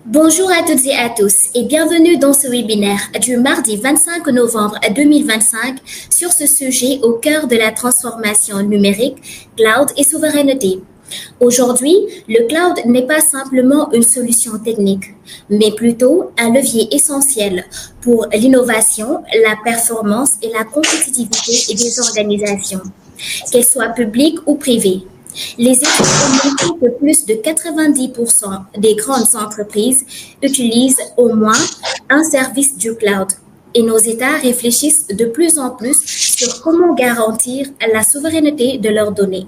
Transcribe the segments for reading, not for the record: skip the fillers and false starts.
Bonjour à toutes et à tous et bienvenue dans ce webinaire du mardi 25 novembre 2025 sur ce sujet au cœur de la transformation numérique, cloud et souveraineté. Aujourd'hui, le cloud n'est pas simplement une solution technique, mais plutôt un levier essentiel pour l'innovation, la performance et la compétitivité des organisations, qu'elles soient publiques ou privées. Les études ont montré que plus de 90% des grandes entreprises utilisent au moins un service du cloud. Et nos États réfléchissent de plus en plus sur comment garantir la souveraineté de leurs données.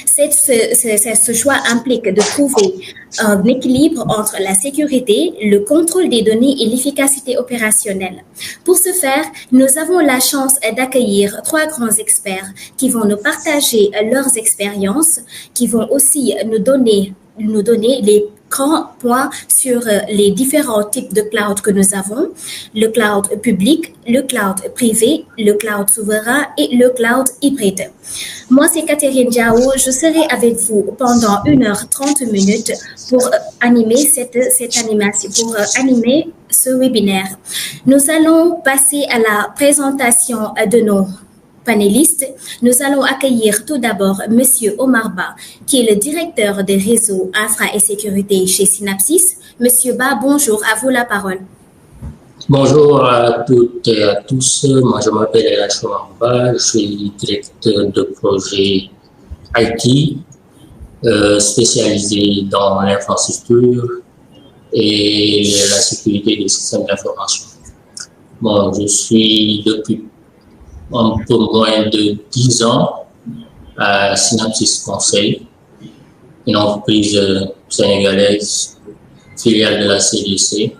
Ce choix implique de trouver un équilibre entre la sécurité, le contrôle des données et l'efficacité opérationnelle. Pour ce faire, nous avons la chance d'accueillir trois grands experts qui vont nous partager leurs expériences, qui vont aussi nous donner les grands points sur les différents types de cloud que nous avons, le cloud public, le cloud privé, le cloud souverain et le cloud hybride. Moi, c'est Catherine Diao. Je serai avec vous pendant 1h30 pour animer cette animation, pour animer ce webinaire. Nous allons passer à la présentation de nos panélistes. Nous allons accueillir tout d'abord Monsieur Omar Ba, qui est le directeur des réseaux infra et sécurité chez Synapsys. Monsieur Ba, bonjour, à vous la parole. Bonjour à toutes et à tous. Moi, je m'appelle Elash Omar Ba, je suis directeur de projet IT spécialisé dans l'infrastructure et la sécurité des systèmes d'information. Bon, je suis depuis un peu moins de 10 ans à Synapsys Conseil, une entreprise sénégalaise, filiale de la CDC,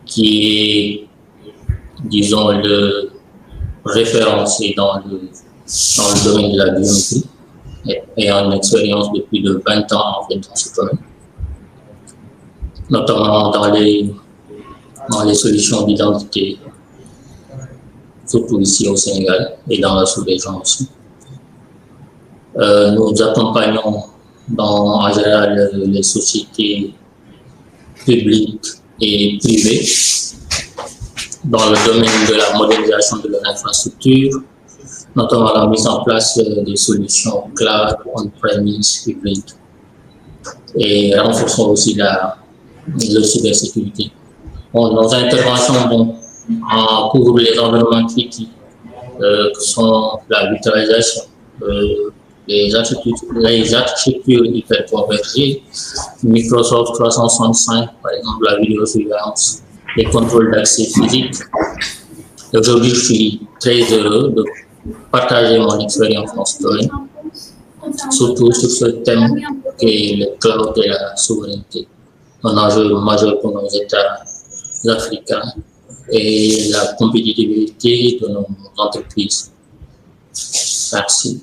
qui est, disons, le référencé dans le domaine de la biométrie et en expérience de plus de 20 ans en fait dans ce domaine, notamment dans les solutions d'identité, surtout ici au Sénégal et dans la sous-région aussi. Nous accompagnons en général les sociétés publiques et privées dans le domaine de la modernisation de leur infrastructure, notamment la mise en place des solutions cloud, on-premise, hybride, et renforçons aussi la cybersécurité. Bon, nos interventions couvrent les environnements critiques que sont la virtualisation, les architectures hyperconvergées, Microsoft 365, par exemple la vidéosurveillance, les contrôles d'accès physique. Aujourd'hui, je suis très heureux de partager mon expérience dans ce domaine, surtout sur ce thème qui est le cloud et la souveraineté, un enjeu majeur pour nos États africains et la compétitivité de nos entreprises. Merci.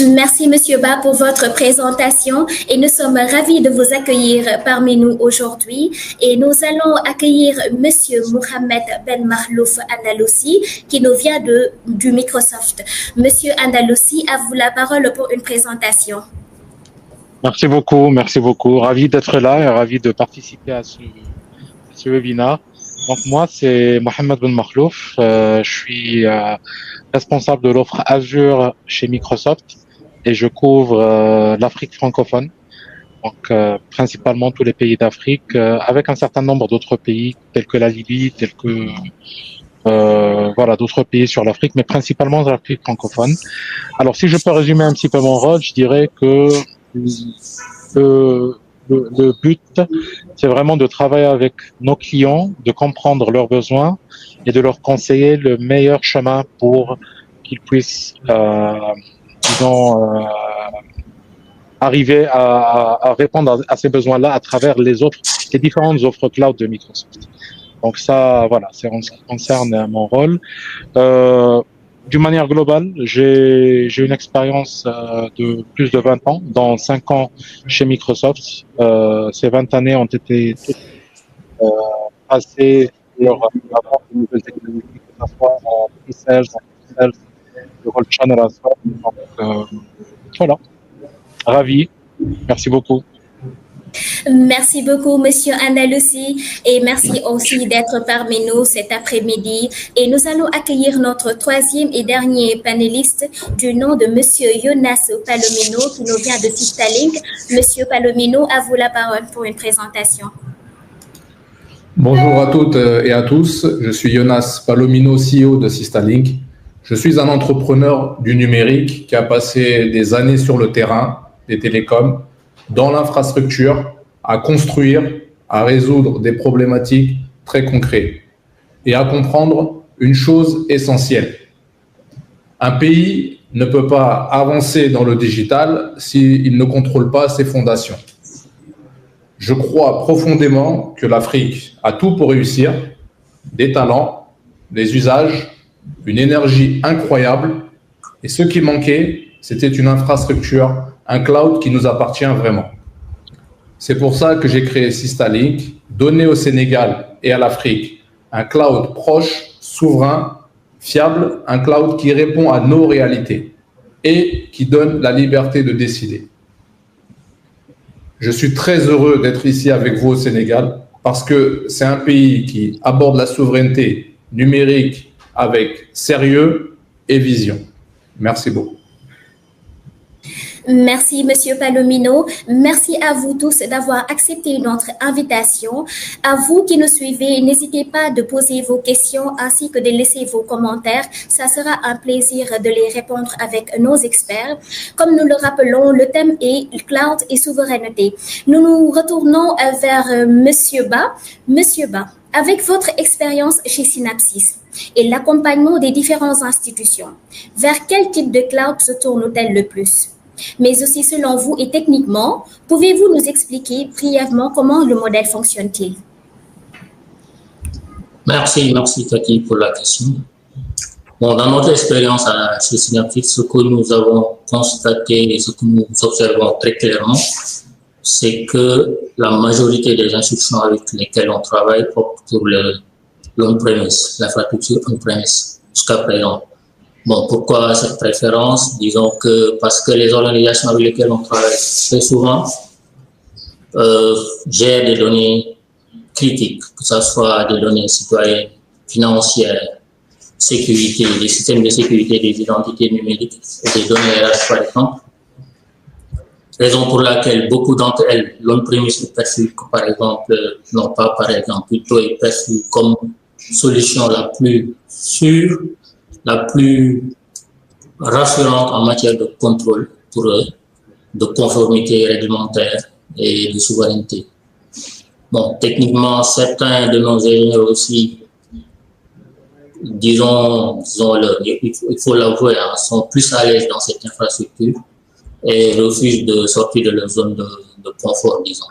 Merci, Monsieur Ba, pour votre présentation et nous sommes ravis de vous accueillir parmi nous aujourd'hui. Et nous allons accueillir Monsieur Mohamed Ben Mahlouf Andaloussi qui nous vient du Microsoft. Monsieur Andaloussi, à vous la parole pour une présentation. Merci beaucoup. Ravi d'être là et ravi de participer à ce webinaire. Donc moi, c'est Mohamed Ben Mahlouf. Je suis responsable de l'offre Azure chez Microsoft et je couvre l'Afrique francophone, donc principalement tous les pays d'Afrique, avec un certain nombre d'autres pays tels que la Libye, tels que d'autres pays sur l'Afrique, mais principalement l'Afrique francophone. Alors si je peux résumer un petit peu mon rôle, je dirais que le but, c'est vraiment de travailler avec nos clients, de comprendre leurs besoins et de leur conseiller le meilleur chemin pour qu'ils puissent, arriver à répondre à ces besoins-là à travers les différentes offres cloud de Microsoft. Donc ça, voilà, c'est en ce qui concerne mon rôle. D'une manière globale, j'ai une expérience de plus de 20 ans, dans 5 ans chez Microsoft. Ces 20 années ont été passées sur la vente de nouvelles technologies, que ce soit en pre-sales, le rôle channel as well. Donc, voilà, ravi. Merci beaucoup. Merci beaucoup, Monsieur Andalusi, et merci aussi d'être parmi nous cet après-midi. Et nous allons accueillir notre troisième et dernier panéliste du nom de Monsieur Jonas Palomino qui nous vient de Sistalink. Monsieur Palomino, à vous la parole pour une présentation. Bonjour à toutes et à tous, je suis Jonas Palomino, CEO de Sistalink. Je suis un entrepreneur du numérique qui a passé des années sur le terrain des télécoms, dans l'infrastructure, à construire, à résoudre des problématiques très concrètes et à comprendre une chose essentielle. Un pays ne peut pas avancer dans le digital s'il ne contrôle pas ses fondations. Je crois profondément que l'Afrique a tout pour réussir, des talents, des usages, une énergie incroyable, et ce qui manquait, c'était une infrastructure, un cloud qui nous appartient vraiment. C'est pour ça que j'ai créé Sistalink, donner au Sénégal et à l'Afrique un cloud proche, souverain, fiable, un cloud qui répond à nos réalités et qui donne la liberté de décider. Je suis très heureux d'être ici avec vous au Sénégal parce que c'est un pays qui aborde la souveraineté numérique avec sérieux et vision. Merci beaucoup. Merci, Monsieur Palomino. Merci à vous tous d'avoir accepté notre invitation. À vous qui nous suivez, n'hésitez pas de poser vos questions ainsi que de laisser vos commentaires. Ça sera un plaisir de les répondre avec nos experts. Comme nous le rappelons, le thème est cloud et souveraineté. Nous nous retournons vers Monsieur Ba. Monsieur Ba, avec votre expérience chez Synapsys et l'accompagnement des différentes institutions, vers quel type de cloud se tourne-t-elle le plus? Mais aussi selon vous et techniquement, pouvez-vous nous expliquer brièvement comment le modèle fonctionne-t-il? Merci Cathy pour la question. Bon, dans notre expérience chez Synapsys, ce que nous avons constaté et ce que nous observons très clairement, c'est que la majorité des institutions avec lesquelles on travaille optent pour l'on-premise, l'infrastructure on-premise jusqu'à présent. Bon, pourquoi cette préférence? Disons que parce que les organisations avec lesquelles on travaille très souvent gèrent des données critiques, que ce soit des données citoyennes, financières, sécurité, des systèmes de sécurité des identités numériques, des données RH par exemple. Raison pour laquelle beaucoup d'entre elles, l'on-premise est perçu, par exemple, non pas par exemple, plutôt est perçu comme solution la plus sûre, la plus rassurante en matière de contrôle pour eux, de conformité réglementaire et de souveraineté. Bon, techniquement, certains de nos ingénieurs aussi, disons-le, il faut l'avouer, hein, sont plus à l'aise dans cette infrastructure et refusent de sortir de leur zone de confort, disons.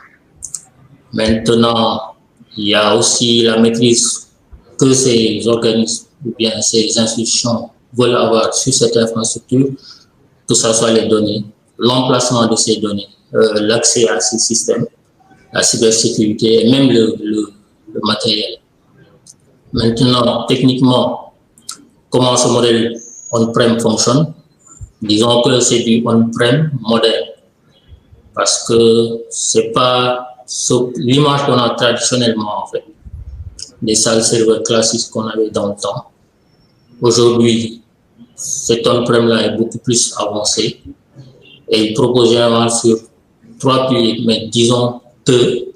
Maintenant, il y a aussi la maîtrise que ces organismes ou bien ces institutions veulent avoir sur cette infrastructure, que ce soit les données, l'emplacement de ces données, l'accès à ces systèmes, la cybersécurité et même le matériel. Maintenant, techniquement, comment ce modèle on-prem fonctionne? Disons que c'est du on-prem modèle, parce que c'est pas l'image qu'on a traditionnellement en fait, des salles serveurs classiques qu'on avait dans le temps. Aujourd'hui, cet on-prem-là est beaucoup plus avancé et il propose généralement sur 3 piliers, mais disons 2,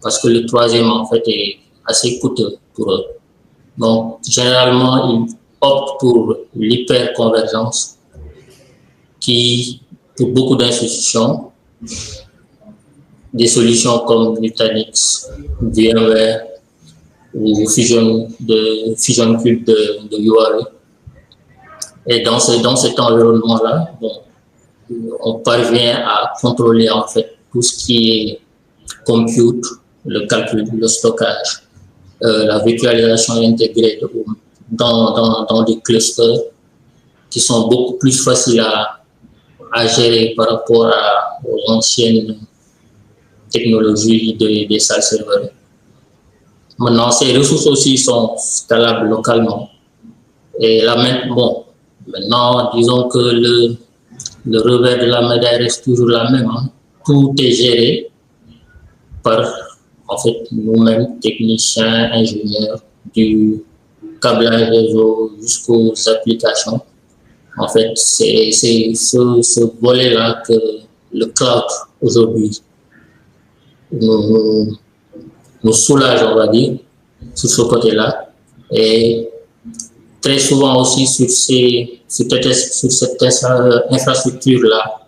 parce que le troisième en fait est assez coûteux pour eux. Donc, généralement, ils optent pour l'hyperconvergence qui, pour beaucoup d'institutions, des solutions comme Nutanix, VMware, ou Fusion Cube de URL. Et dans cet environnement-là, bon, on parvient à contrôler en fait tout ce qui est compute, le calcul, le stockage, la virtualisation intégrée dans des clusters qui sont beaucoup plus faciles à gérer par rapport aux anciennes technologies des salles serveurs. Maintenant, ces ressources aussi sont scalables localement. Et là, bon, Maintenant, disons que le revers de la médaille reste toujours la même. Hein. Tout est géré par, en fait, nous-mêmes, techniciens, ingénieurs, du câblage réseau jusqu'aux applications. En fait, c'est ce volet-là que le cloud, aujourd'hui, nous, nous soulage, on va dire, sur ce côté-là. Et très souvent aussi sur cette infrastructure-là,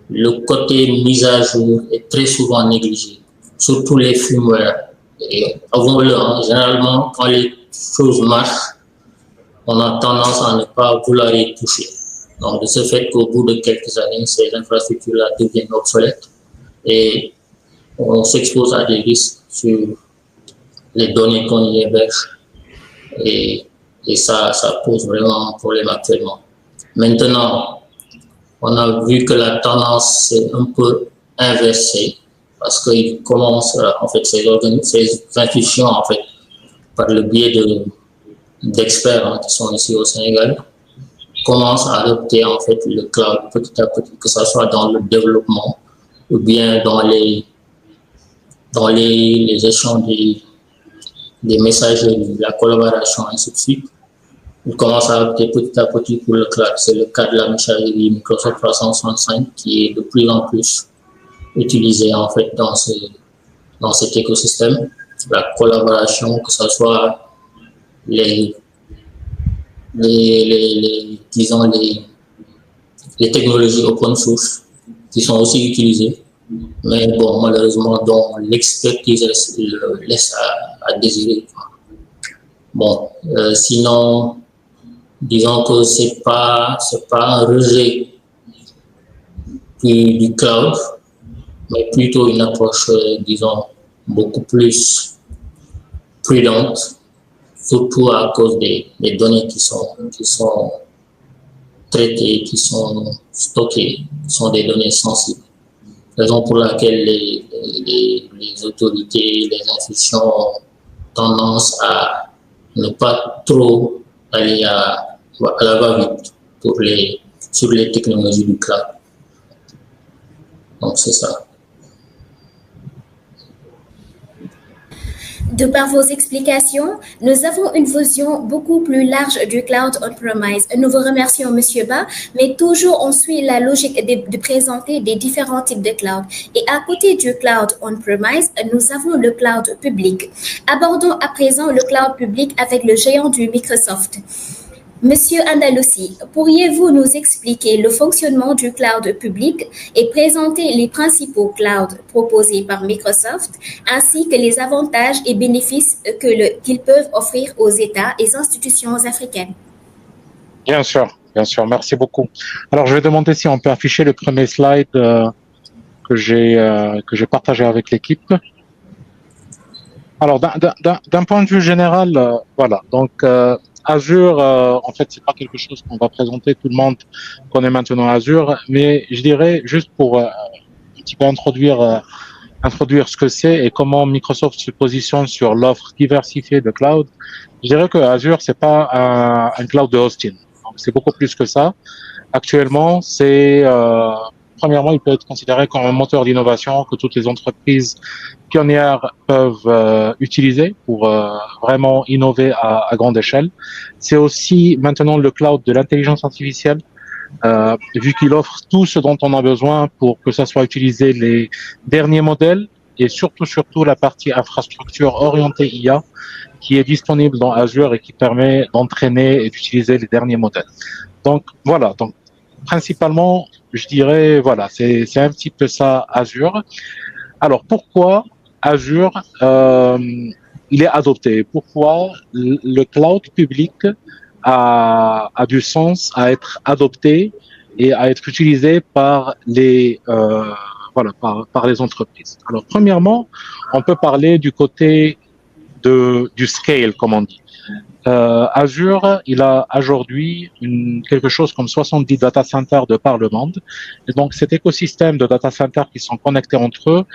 le côté mise à jour est très souvent négligé, surtout les firmware. Et avouons-le, hein, généralement, quand les choses marchent, on a tendance à ne pas vouloir y toucher. Donc, de ce fait qu'au bout de quelques années, ces infrastructures-là deviennent obsolètes et on s'expose à des risques sur les données qu'on y héberge. Et ça pose vraiment un problème actuellement. Maintenant, on a vu que la tendance s'est un peu inversée parce qu'ils commencent, en fait, ces institutions, en fait, par le biais d'experts hein, qui sont ici au Sénégal, commencent à adopter, en fait, le cloud petit à petit, que ce soit dans le développement ou bien dans les échanges des messageries, la collaboration, ainsi de suite. Ils commencent à adopter petit à petit pour le cloud. C'est le cas de la messagerie Microsoft 365 qui est de plus en plus utilisée en fait dans cet écosystème. La collaboration, que ce soit disons les technologies open source qui sont aussi utilisées, mais bon, malheureusement, dont l'expertise laisse à désirer. Bon, sinon, disons que c'est pas un rejet du cloud, mais plutôt une approche, disons, beaucoup plus prudente, surtout à cause des données qui sont traitées, qui sont stockées, qui sont des données sensibles. Raison pour laquelle les autorités, les institutions ont tendance à ne pas trop aller à la va-vite sur les technologies du cloud. Donc, c'est ça. De par vos explications, nous avons une vision beaucoup plus large du cloud on-premise. Nous vous remercions, Monsieur Ba, mais toujours on suit la logique de présenter des différents types de cloud. Et à côté du cloud on-premise, nous avons le cloud public. Abordons à présent le cloud public avec le géant du Microsoft. Monsieur Andalussi, pourriez-vous nous expliquer le fonctionnement du cloud public et présenter les principaux clouds proposés par Microsoft, ainsi que les avantages et bénéfices qu'ils peuvent offrir aux États et institutions africaines? Bien sûr, merci beaucoup. Alors, je vais demander si on peut afficher le premier slide que j'ai partagé avec l'équipe. Alors, d'un point de vue général, voilà, donc Azure, en fait, c'est pas quelque chose qu'on va présenter. Tout le monde connaît maintenant Azure, mais je dirais juste pour un petit peu introduire ce que c'est et comment Microsoft se positionne sur l'offre diversifiée de cloud. Je dirais que Azure, c'est pas un cloud de hosting. Donc, c'est beaucoup plus que ça. Actuellement, premièrement, il peut être considéré comme un moteur d'innovation que toutes les entreprises pionnières peuvent utiliser pour vraiment innover à grande échelle. C'est aussi maintenant le cloud de l'intelligence artificielle, vu qu'il offre tout ce dont on a besoin pour que ça soit utilisé les derniers modèles et surtout la partie infrastructure orientée IA qui est disponible dans Azure et qui permet d'entraîner et d'utiliser les derniers modèles. Donc voilà, donc principalement, je dirais, voilà, c'est un petit peu ça, Azure. Alors, pourquoi Azure, il est adopté? Pourquoi le cloud public a du sens à être adopté et à être utilisé par les entreprises? Alors, premièrement, on peut parler du côté du scale, comme on dit. Azure, il a aujourd'hui quelque chose comme 70 data centers de par le monde. Et donc, cet écosystème de data centers qui sont connectés entre eux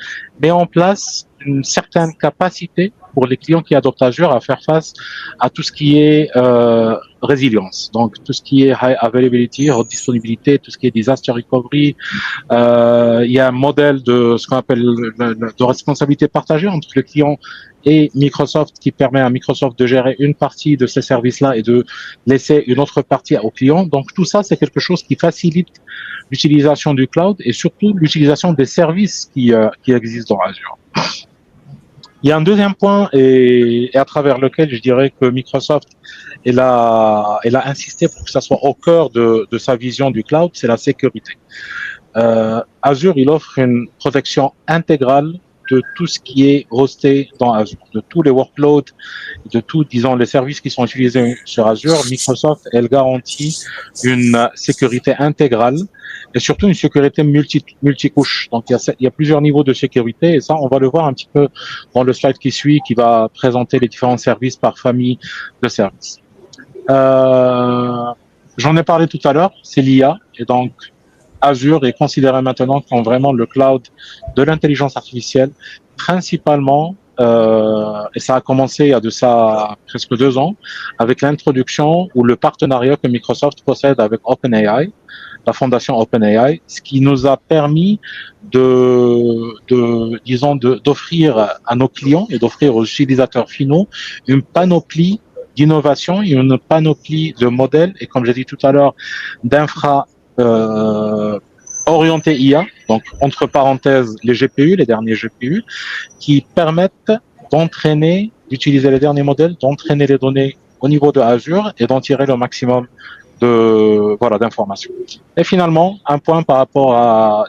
met en place une certaine capacité pour les clients qui adoptent Azure à faire face à tout ce qui est résilience. Donc, tout ce qui est high availability, haute disponibilité, tout ce qui est disaster recovery. Il y a un modèle de ce qu'on appelle de responsabilité partagée entre le client et Microsoft qui permet à Microsoft de gérer une partie de ces services-là et de laisser une autre partie au client. Donc tout ça, c'est quelque chose qui facilite l'utilisation du cloud et surtout l'utilisation des services qui existent dans Azure. Il y a un deuxième point et à travers lequel je dirais que Microsoft elle a insisté pour que ça soit au cœur de sa vision du cloud, c'est la sécurité. Azure, il offre une protection intégrale de tout ce qui est hosté dans Azure, de tous les workloads, de tous, disons, les services qui sont utilisés sur Azure. Microsoft, elle garantit une sécurité intégrale et surtout une sécurité multicouche. Donc, il y a plusieurs niveaux de sécurité et ça, on va le voir un petit peu dans le slide qui suit, qui va présenter les différents services par famille de services. J'en ai parlé tout à l'heure, c'est l'IA et donc Azure est considéré maintenant comme vraiment le cloud de l'intelligence artificielle, principalement, et ça a commencé il y a de ça presque 2 ans, avec l'introduction ou le partenariat que Microsoft possède avec OpenAI, la fondation OpenAI, ce qui nous a permis d'offrir à nos clients et d'offrir aux utilisateurs finaux une panoplie d'innovation et une panoplie de modèles, et comme j'ai dit tout à l'heure, d'infra orienté IA, donc entre parenthèses les GPU, les derniers GPU, qui permettent d'entraîner, d'utiliser les derniers modèles, d'entraîner les données au niveau de Azure et d'en tirer le maximum d'informations. Et finalement, un point par rapport à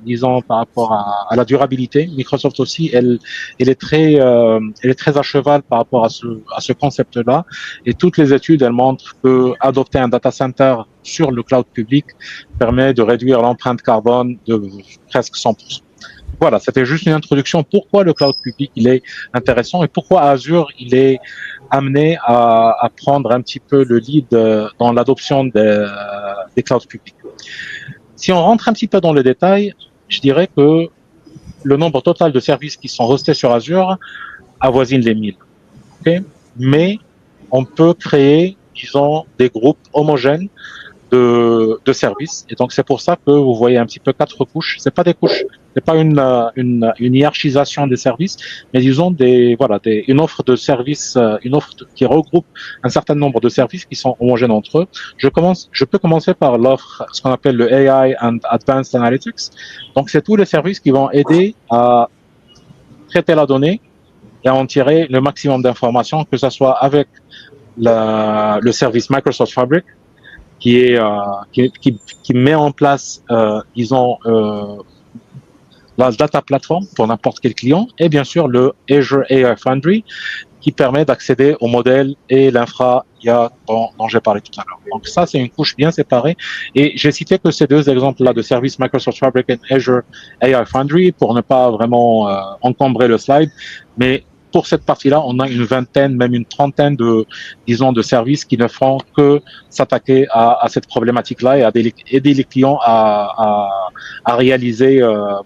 la durabilité. Microsoft aussi, elle est très à cheval par rapport à ce concept-là. Et toutes les études, elles montrent que adopter un data center sur le cloud public permet de réduire l'empreinte carbone de presque 100%. Voilà, c'était juste une introduction. Pourquoi le cloud public il est intéressant et pourquoi Azure il est amené à prendre un petit peu le lead dans l'adoption des clouds publics. Si on rentre un petit peu dans les détails, je dirais que le nombre total de services qui sont hostés sur Azure avoisine les 1000. Okay? Mais on peut créer, disons, des groupes homogènes de services. Et donc, c'est pour ça que vous voyez un petit peu 4 couches. C'est pas des couches, c'est pas une hiérarchisation des services, mais disons une offre de services, qui regroupe un certain nombre de services qui sont homogènes entre eux. Je peux commencer par l'offre, ce qu'on appelle le AI and Advanced Analytics. Donc, c'est tous les services qui vont aider à traiter la donnée et à en tirer le maximum d'informations, que ce soit avec le service Microsoft Fabric, qui met en place, la data platform pour n'importe quel client, et bien sûr le Azure AI Foundry, qui permet d'accéder au modèle et l'infra IA dont j'ai parlé tout à l'heure. Donc ça, c'est une couche bien séparée. Et j'ai cité que ces 2 exemples-là de services Microsoft Fabric et Azure AI Foundry pour ne pas vraiment encombrer le slide, mais pour cette partie-là, on a une vingtaine, même une trentaine de services qui ne font que s'attaquer à cette problématique-là et à aider les clients à réaliser, à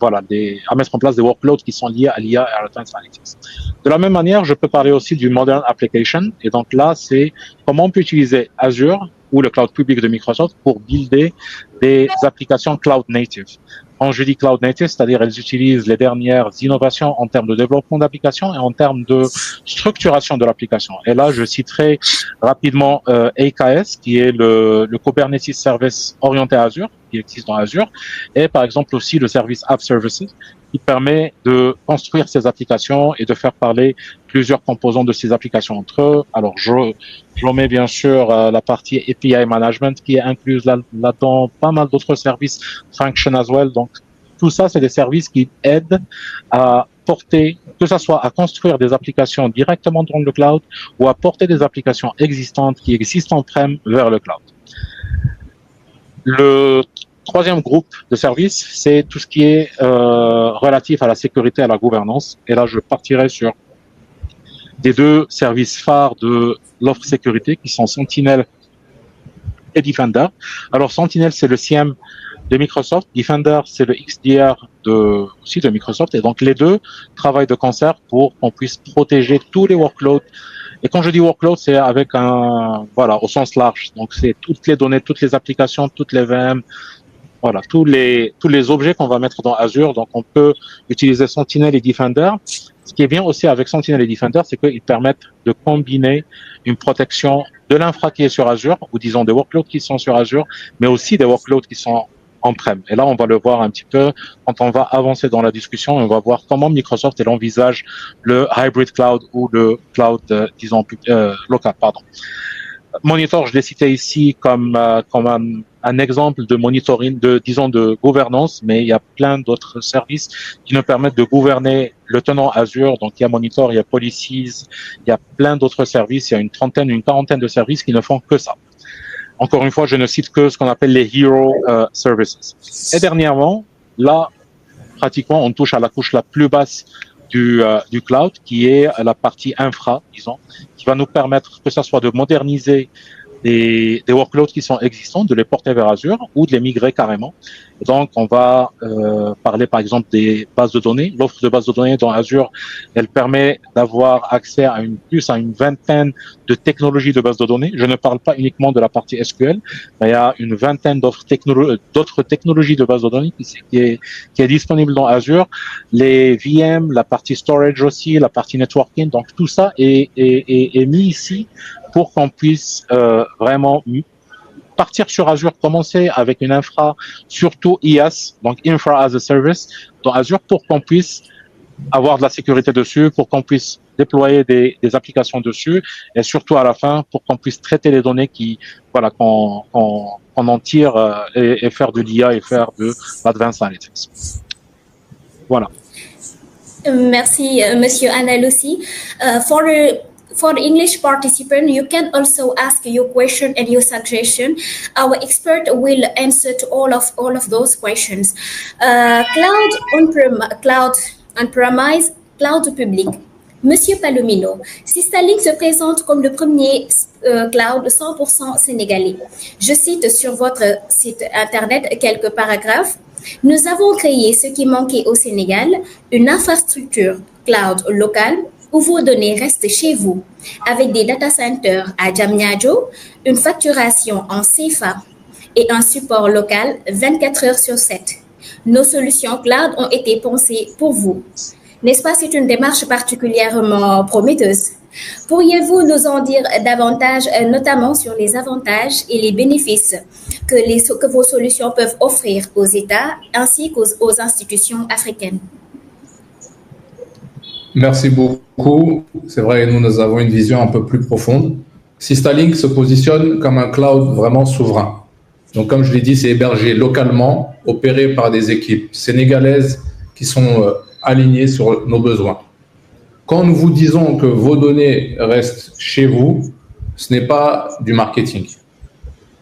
mettre en place des workloads qui sont liés à l'IA et à l'Advanced Analytics. De la même manière, je peux parler aussi du Modern Application. Et donc là, c'est comment on peut utiliser Azure ou le cloud public de Microsoft pour builder des applications cloud native. Quand je dis cloud native, c'est-à-dire elles utilisent les dernières innovations en termes de développement d'applications et en termes de structuration de l'application. Et là, je citerai rapidement AKS, qui est le Kubernetes Service orienté à Azure, qui existe dans Azure, et par exemple aussi le service App Services, qui permet de construire ces applications et de faire parler plusieurs composants de ces applications entre eux. Alors, je mets bien sûr la partie API Management qui est incluse là-dedans, pas mal d'autres services function as well. Donc, tout ça, c'est des services qui aident à porter, que ce soit à construire des applications directement dans le cloud ou à porter des applications existantes qui existent en-prem vers le cloud. Le 3e groupe de services, c'est tout ce qui est relatif à la sécurité et à la gouvernance. Et là, je partirai sur des deux services phares de l'offre sécurité qui sont Sentinel et Defender. Alors Sentinel, c'est le SIEM de Microsoft, Defender, c'est le XDR aussi de Microsoft, et donc les deux travaillent de concert pour qu'on puisse protéger tous les workloads. Et quand je dis workload, c'est avec au sens large. Donc c'est toutes les données, toutes les applications, toutes les VM, voilà, tous les objets qu'on va mettre dans Azure. Donc on peut utiliser Sentinel et Defender. Ce qui est bien aussi avec Sentinel et Defender, c'est qu'ils permettent de combiner une protection de l'infra qui est sur Azure, ou disons des workloads qui sont sur Azure, mais aussi des workloads qui sont on-prem. Et là, on va le voir un petit peu quand on va avancer dans la discussion. On va voir comment Microsoft elle envisage le hybrid cloud ou le cloud, local. Monitor, je l'ai cité ici comme un exemple de monitoring, de gouvernance, mais il y a plein d'autres services qui nous permettent de gouverner le tenant Azure. Donc, il y a Monitor, il y a Policies, il y a plein d'autres services. Il y a une quarantaine de services qui ne font que ça. Encore une fois, je ne cite que ce qu'on appelle les Hero Services. Et dernièrement, là, pratiquement, on touche à la couche la plus basse du cloud, qui est la partie infra, disons, qui va nous permettre que ça soit de moderniser des workloads qui sont existants, de les porter vers Azure ou de les migrer carrément. Et donc, on va parler par exemple des bases de données. L'offre de bases de données dans Azure, elle permet d'avoir accès à une vingtaine de technologies de bases de données. Je ne parle pas uniquement de la partie SQL, mais il y a une vingtaine d'autres technologies de bases de données qui est disponible dans Azure. Les VM, la partie storage aussi, la partie networking. Donc, tout ça est mis ici pour qu'on puisse vraiment partir sur Azure, commencer avec une infra, surtout IaaS, donc Infra as a Service, dans Azure, pour qu'on puisse avoir de la sécurité dessus, pour qu'on puisse déployer des applications dessus, et surtout à la fin, pour qu'on puisse traiter les données qu'on en tire et faire de l'IA et faire de l'Advanced Analytics. Voilà. Merci, Monsieur Analossi. For the English participant, you can also ask your question and your suggestion. Our expert will answer to all of those questions. Cloud on-premise, cloud public. Monsieur Palomino, Systalink se présente comme le premier cloud 100% sénégalais. Je cite sur votre site internet quelques paragraphes. Nous avons créé ce qui manquait au Sénégal, une infrastructure cloud locale où vos données restent chez vous, avec des data centers à Diamniadio, une facturation en CFA et un support local 24 heures sur 7. Nos solutions cloud ont été pensées pour vous. N'est-ce pas, c'est une démarche particulièrement prometteuse. Pourriez-vous nous en dire davantage, notamment sur les avantages et les bénéfices que vos solutions peuvent offrir aux États ainsi qu'aux institutions africaines? Merci beaucoup. C'est vrai, nous avons une vision un peu plus profonde. Systalink se positionne comme un cloud vraiment souverain. Donc, comme je l'ai dit, c'est hébergé localement, opéré par des équipes sénégalaises qui sont alignées sur nos besoins. Quand nous vous disons que vos données restent chez vous, ce n'est pas du marketing.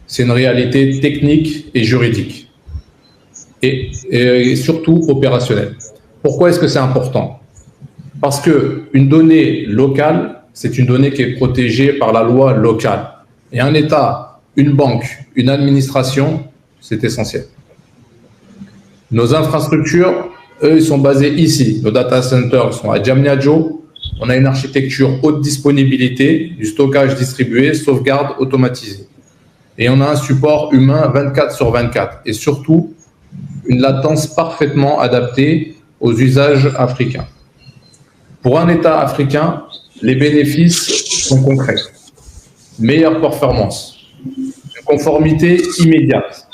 C'est une réalité technique et juridique et surtout opérationnelle. Pourquoi est-ce que c'est important ? Parce qu'une donnée locale, c'est une donnée qui est protégée par la loi locale. Et un État, une banque, une administration, c'est essentiel. Nos infrastructures, eux, ils sont basés ici. Nos data centers sont à Diamniadio. On a une architecture haute disponibilité, du stockage distribué, sauvegarde automatisée. Et on a un support humain 24 sur 24. Et surtout, une latence parfaitement adaptée aux usages africains. Pour un État africain, les bénéfices sont concrets. Meilleure performance, une conformité immédiate,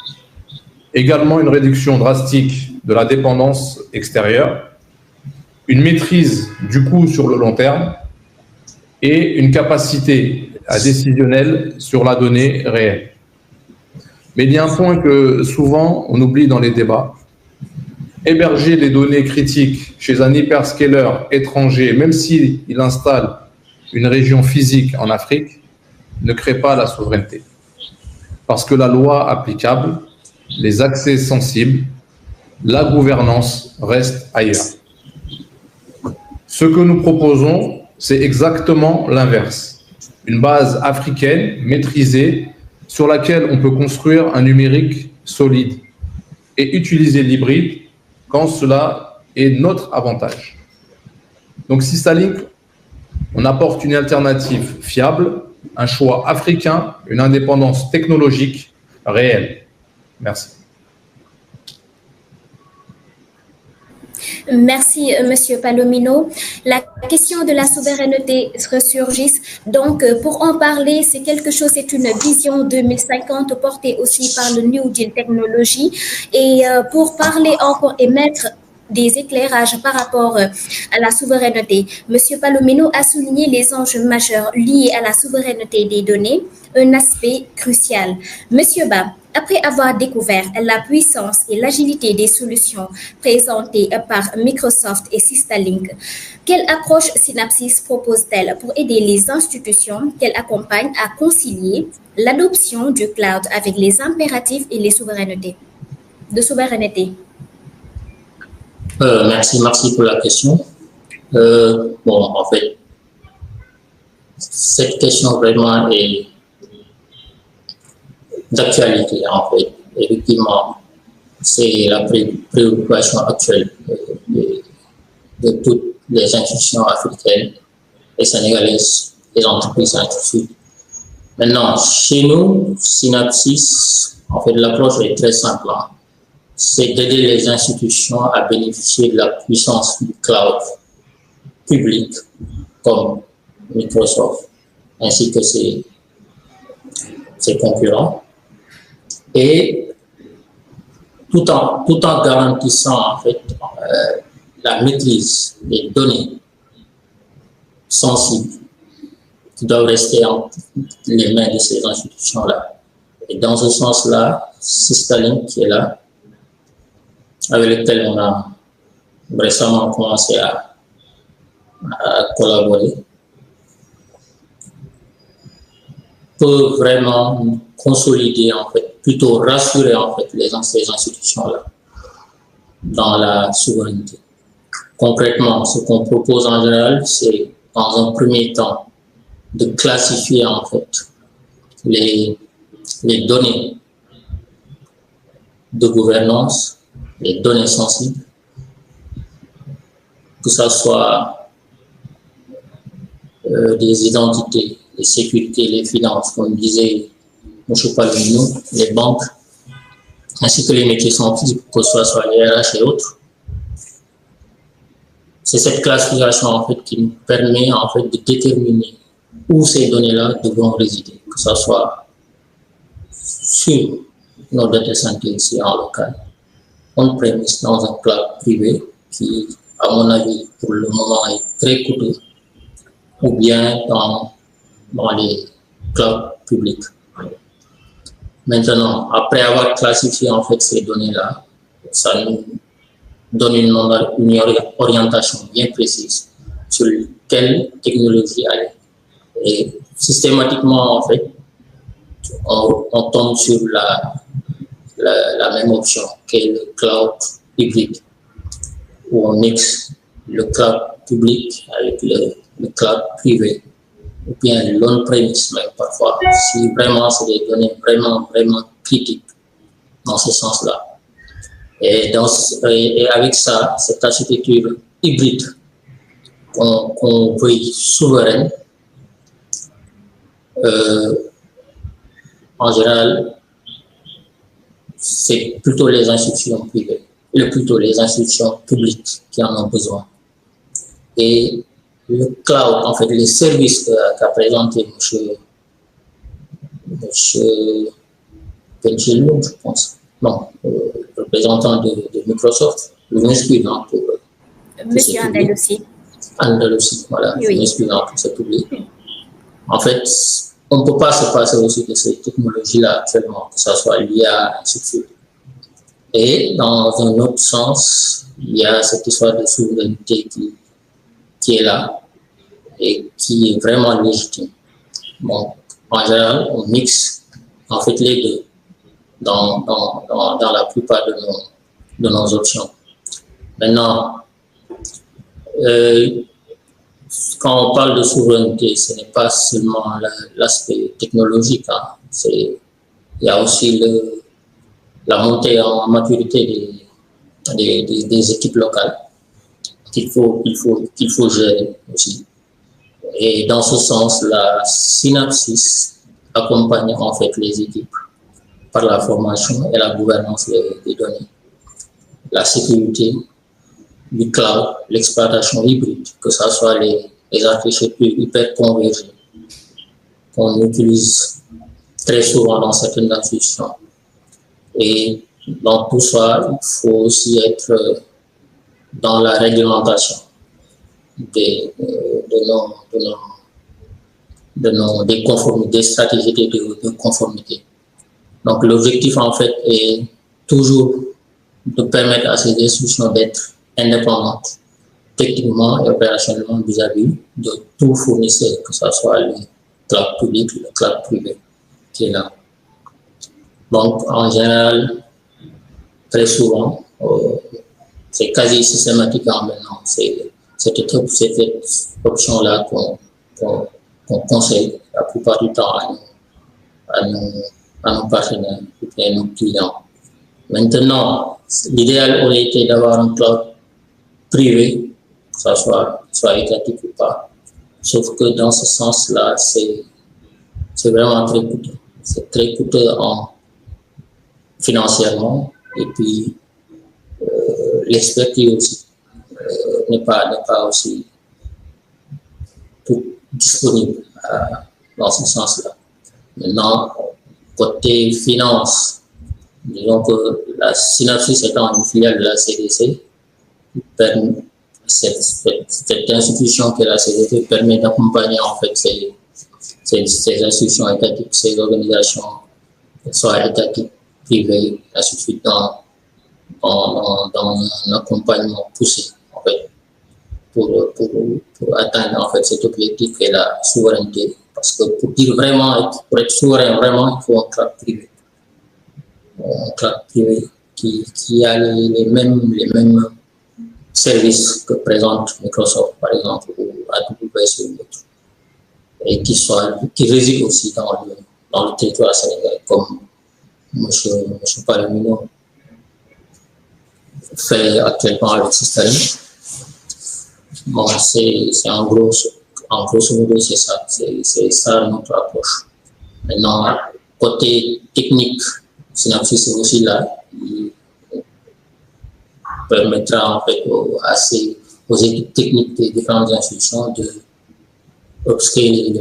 également une réduction drastique de la dépendance extérieure, une maîtrise du coût sur le long terme et une capacité décisionnelle sur la donnée réelle. Mais il y a un point que souvent on oublie dans les débats. Héberger les données critiques chez un hyperscaler étranger, même s'il installe une région physique en Afrique, ne crée pas la souveraineté. Parce que la loi applicable, les accès sensibles, la gouvernance restent ailleurs. Ce que nous proposons, c'est exactement l'inverse. Une base africaine, maîtrisée, sur laquelle on peut construire un numérique solide et utiliser l'hybride quand cela est notre avantage. Donc, Systalink, on apporte une alternative fiable, un choix africain, une indépendance technologique réelle. Merci. Merci, Monsieur Palomino. La question de la souveraineté ressurgit. Donc, pour en parler, c'est quelque chose, c'est une vision 2050 portée aussi par le New Deal Technology. Et pour parler encore et mettre des éclairages par rapport à la souveraineté. Monsieur Palomino a souligné les enjeux majeurs liés à la souveraineté des données, un aspect crucial. Monsieur Ba, après avoir découvert la puissance et l'agilité des solutions présentées par Microsoft et Systalink, quelle approche Synapsys propose-t-elle pour aider les institutions qu'elle accompagne à concilier l'adoption du cloud avec les impératifs et les souverainetés de souveraineté? Merci pour la question. En fait, cette question vraiment est d'actualité, en fait. Effectivement, c'est la préoccupation actuelle de toutes les institutions africaines et sénégalaises, les entreprises et ainsi de suite. Maintenant, chez nous, Synapsys, en fait, l'approche est très simple. C'est d'aider les institutions à bénéficier de la puissance du cloud public comme Microsoft ainsi que ses concurrents, et tout en garantissant en fait la maîtrise des données sensibles qui doivent rester entre les mains de ces institutions-là. Et dans ce sens-là, Systalink qui est là, avec lequel on a récemment commencé à collaborer, peut vraiment consolider, en fait, plutôt rassurer en fait ces institutions-là dans la souveraineté. Concrètement, ce qu'on propose en général, c'est dans un premier temps de classifier en fait les données de gouvernance, les données sensibles, que ce soit des identités, les sécurités, les finances, comme disait M. Palomino, les banques, ainsi que les métiers sensibles, que ce soit les RH et autres. C'est cette classification en fait qui nous permet en fait de déterminer où ces données-là devront résider, que ce soit sur nos data centers ici en local, on-premise dans un cloud privé qui, à mon avis, pour le moment est très coûteux, ou bien dans les clouds publics. Maintenant, après avoir classifié en fait ces données-là, ça nous donne une orientation bien précise sur quelle technologie aller. Et systématiquement, en fait, on tombe sur la même option qu'est le cloud hybride, où on mixe le cloud public avec le cloud privé, ou bien l'on-premise même parfois, si vraiment c'est des données vraiment critiques dans ce sens-là. Et avec ça, cette architecture hybride qu'on veut souveraine, en général, c'est plutôt les institutions privées, plutôt les institutions publiques qui en ont besoin. Et le cloud, en fait, les services qu'a présenté M. Benjelloun, je pense, non, représentant de Microsoft, je m'excuse pour Monsieur Andalussi. Andalussi, voilà, oui. Je m'excuse pour ce public. En fait, on ne peut pas se passer aussi de ces technologies-là actuellement, que ce soit l'IA, ainsi de suite. Et dans un autre sens, il y a cette histoire de souveraineté qui est là et qui est vraiment légitime. Bon, en général, on mixe en fait les deux dans la plupart de nos options. Maintenant, quand on parle de souveraineté, ce n'est pas seulement l'aspect technologique. Hein. Il y a aussi la montée en maturité des équipes locales qu'il faut gérer aussi. Et dans ce sens, la Synapsis accompagne en fait les équipes par la formation et la gouvernance des données, la sécurité du cloud, l'exploitation hybride, que ce soit les architectures hyper convergées qu'on utilise très souvent dans certaines institutions. Et dans tout ça, il faut aussi être dans la réglementation des stratégies de conformité. Donc l'objectif en fait est toujours de permettre à ces institutions d'être indépendantes techniquement et opérationnellement vis-à-vis de tout fournisseur, que ce soit le cloud public, le cloud privé qui est là. Donc en général, très souvent, c'est quasi systématiquement maintenant, c'est cette option-là qu'on conseille la plupart du temps à nos partenaires et à nos clients. Maintenant, l'idéal aurait été d'avoir un cloud privé, que ça soit étatique ou pas. Sauf que dans ce sens-là, c'est vraiment très coûteux. C'est très coûteux financièrement, et puis l'expertise aussi n'est pas aussi tout disponible dans ce sens-là. Maintenant, côté finance, disons que la Synapsis étant une filiale de la CDC, cette institution que la CDC permet d'accompagner en fait ces institutions étatiques, ces organisations, soit étatiques, privées, ainsi de suite, dans un accompagnement poussé en fait, pour atteindre en fait cet objectif qui est la souveraineté. Parce que pour être souverain vraiment, il faut un cloud privé. Un cloud privé qui a les mêmes services que présente Microsoft, par exemple, ou AWS ou autre, et qui réside aussi dans le territoire sénégalais, comme M. Palomino fait actuellement avec Systalink. Bon, c'est en grosso modo, c'est ça notre approche. Maintenant, côté technique, Synapsis est aussi là. Il permettra en fait aux équipes techniques des différentes institutions de upscaler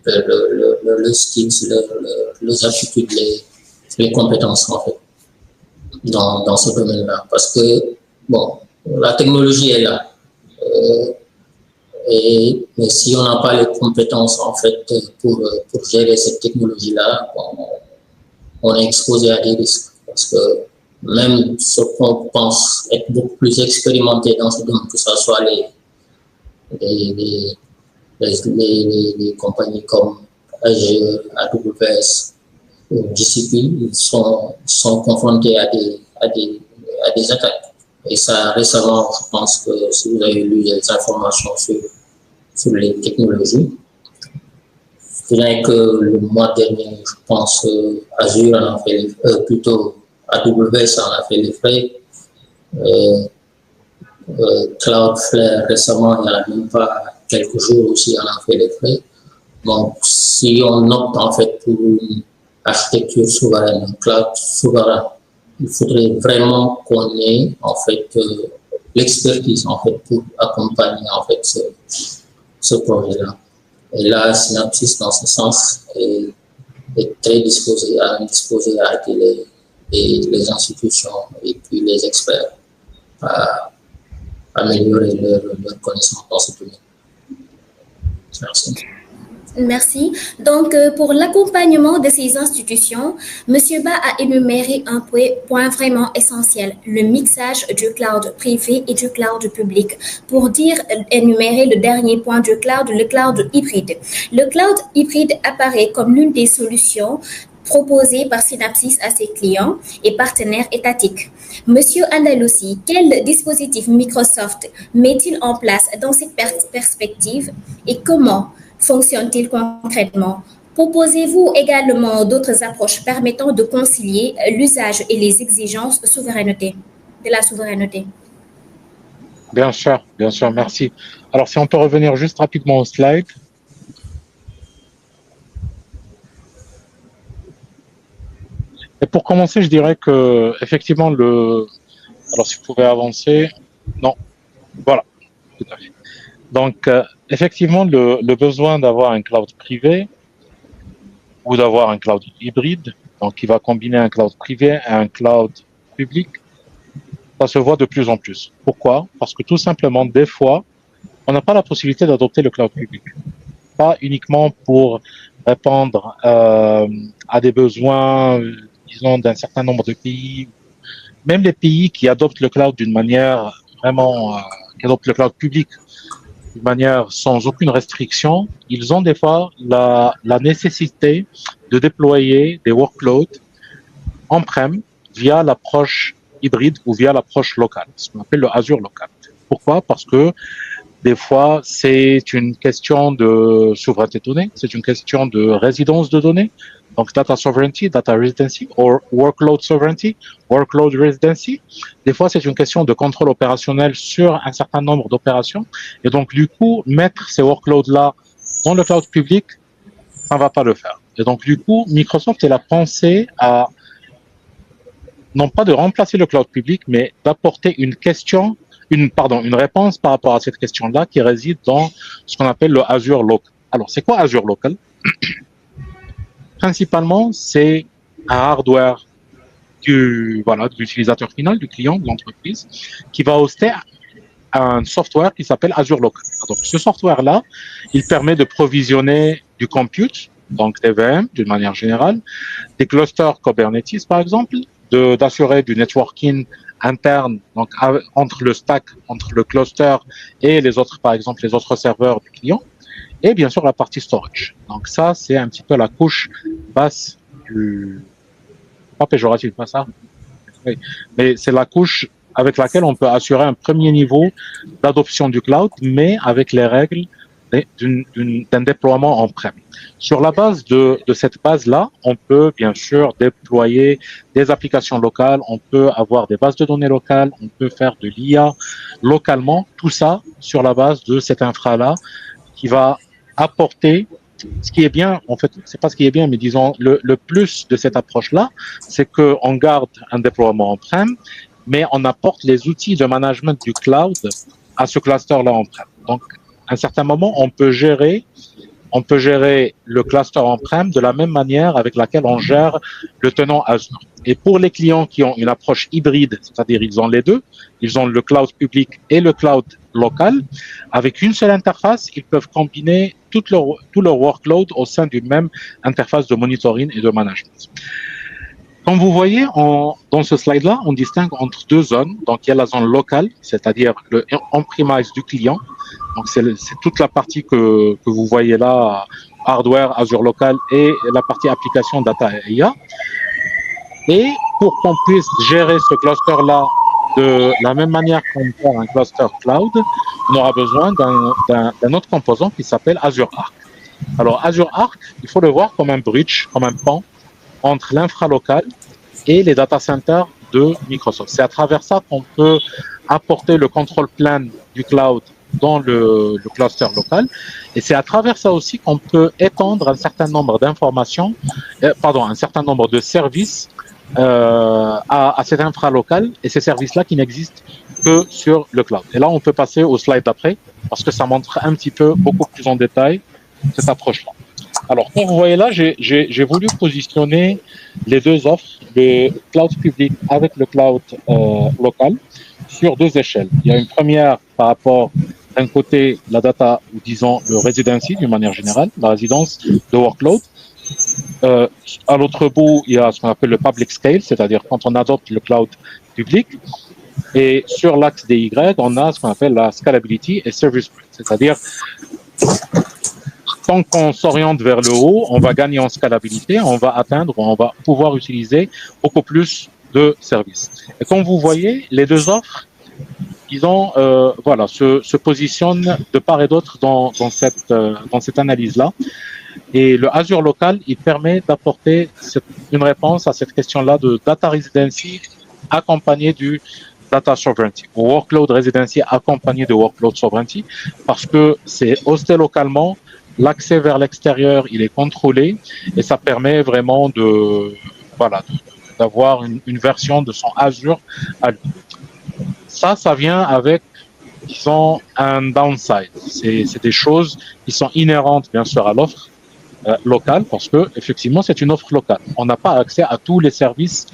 le skills, les aptitudes, les compétences en fait dans ce domaine-là. Parce que bon, la technologie est là. Mais si on n'a pas les compétences en fait pour gérer cette technologie-là, on est exposé à des risques. Parce que même ceux qu'on pense être beaucoup plus expérimentés dans ce domaine, que ce soit les compagnies comme Azure, AWS, GCP, ils sont confrontés à des attaques. Et ça, récemment, je pense que si vous avez lu les informations sur les technologies, rien que le mois dernier, je pense, Azure en a fait plutôt AWS en a fait les frais. Cloudflare, récemment, il n'y en a même pas quelques jours aussi, en a fait les frais. Donc, si on opte en fait pour une architecture souveraine, un cloud souverain, il faudrait vraiment qu'on ait en fait l'expertise en fait pour accompagner en fait ce projet-là. Et là, Synapsis dans ce sens est très disposé à aider les institutions et puis les experts à améliorer leur connaissance dans ce domaine. Merci. Merci. Donc, pour l'accompagnement de ces institutions, M. Ba a énuméré un point vraiment essentiel, le mixage du cloud privé et du cloud public. Pour énumérer le dernier point du cloud, le cloud hybride. Le cloud hybride apparaît comme l'une des solutions proposée par Synapsys à ses clients et partenaires étatiques. Monsieur Andalousi, quel dispositif Microsoft met-il en place dans cette perspective et comment fonctionne-t-il concrètement? Proposez-vous également d'autres approches permettant de concilier l'usage et les exigences de la souveraineté? Bien sûr, merci. Alors, si on peut revenir juste rapidement au slide. Et pour commencer, je dirais que effectivement alors si vous pouvez avancer, non, voilà, tout à fait. Donc effectivement, le besoin d'avoir un cloud privé ou d'avoir un cloud hybride, donc qui va combiner un cloud privé et un cloud public, ça se voit de plus en plus. Pourquoi? Parce que tout simplement, des fois, on n'a pas la possibilité d'adopter le cloud public. Pas uniquement pour répondre à des besoins, disons, d'un certain nombre de pays. Même les pays qui adoptent le cloud d'une manière vraiment, qui adoptent le cloud public d'une manière sans aucune restriction, ils ont des fois la nécessité de déployer des workloads on-prem via l'approche hybride ou via l'approche locale, ce qu'on appelle le Azure local. Pourquoi? Parce que des fois, c'est une question de souveraineté de données, c'est une question de résidence de données, donc data sovereignty, data residency, ou workload sovereignty, workload residency. Des fois, c'est une question de contrôle opérationnel sur un certain nombre d'opérations. Et donc, du coup, mettre ces workloads-là dans le cloud public, ça ne va pas le faire. Et donc, du coup, Microsoft, elle a pensé à, non pas de remplacer le cloud public, mais d'apporter une réponse par rapport à cette question-là qui réside dans ce qu'on appelle le Azure Local. Alors, c'est quoi Azure Local? Principalement, c'est un hardware de l'utilisateur final, du client, de l'entreprise, qui va hoster un software qui s'appelle Azure Local. Donc, ce software-là, il permet de provisionner du compute, donc des VM d'une manière générale, des clusters Kubernetes, par exemple, d'assurer du networking interne, donc entre le stack, entre le cluster et les autres, par exemple, les autres serveurs du client, et bien sûr la partie storage. Donc ça, c'est un petit peu la couche basse pas péjoratif, pas ça, oui. Mais c'est la couche avec laquelle on peut assurer un premier niveau d'adoption du cloud, mais avec les règles d'un déploiement on-prem. Sur la base de cette base-là, on peut bien sûr déployer des applications locales, on peut avoir des bases de données locales, on peut faire de l'IA localement, tout ça sur la base de cette infra-là qui va apporter ce qui est bien, en fait, c'est pas ce qui est bien, mais disons, le plus de cette approche-là, c'est qu'on garde un déploiement on-prem, mais on apporte les outils de management du cloud à ce cluster-là on-prem. Donc, à un certain moment, on peut gérer le cluster on-prem de la même manière avec laquelle on gère le tenant Azure. Et pour les clients qui ont une approche hybride, c'est-à-dire ils ont les deux, ils ont le cloud public et le cloud local, avec une seule interface, ils peuvent combiner tout leur workload au sein d'une même interface de monitoring et de management. Comme vous voyez, dans ce slide-là, on distingue entre deux zones. Donc, il y a la zone locale, c'est-à-dire le on-premise du client. Donc, c'est toute la partie que vous voyez là, hardware, Azure local, et la partie application data et IA. Et pour qu'on puisse gérer ce cluster-là de la même manière qu'on gère un cluster cloud, on aura besoin d'un autre composant qui s'appelle Azure Arc. Alors, Azure Arc, il faut le voir comme un bridge, comme un pont entre l'infra local et les data centers de Microsoft. C'est à travers ça qu'on peut apporter le contrôle plane du cloud dans le cluster local. Et c'est à travers ça aussi qu'on peut étendre un certain nombre d'informations, un certain nombre de services à cette infra locale et ces services-là qui n'existent que sur le cloud. Et là, on peut passer au slide d'après parce que ça montre un petit peu, beaucoup plus en détail, cette approche-là. Alors, comme vous voyez là, j'ai voulu positionner les deux offres, le cloud public avec le cloud local, sur deux échelles. Il y a une première par rapport, d'un côté, la data, ou disons le residency d'une manière générale, la résidence de workload. À l'autre bout, il y a ce qu'on appelle le public scale, c'est-à-dire quand on adopte le cloud public. Et sur l'axe des Y, on a ce qu'on appelle la scalability et service breadth, c'est-à-dire tant qu'on s'oriente vers le haut, on va gagner en scalabilité, on va atteindre, on va pouvoir utiliser beaucoup plus de services. Et comme vous voyez, les deux offres, disons, se positionnent de part et d'autre dans cette analyse-là. Et le Azure Local, il permet d'apporter une réponse à cette question-là de data residency accompagnée du data sovereignty, ou workload residency accompagné de workload sovereignty, parce que c'est hosté localement, l'accès vers l'extérieur, il est contrôlé, et ça permet vraiment d'avoir une version de son Azure à lui. Ça vient avec, disons, un downside. C'est des choses qui sont inhérentes, bien sûr, à l'offre locale, parce que effectivement, c'est une offre locale. On n'a pas accès à tous les services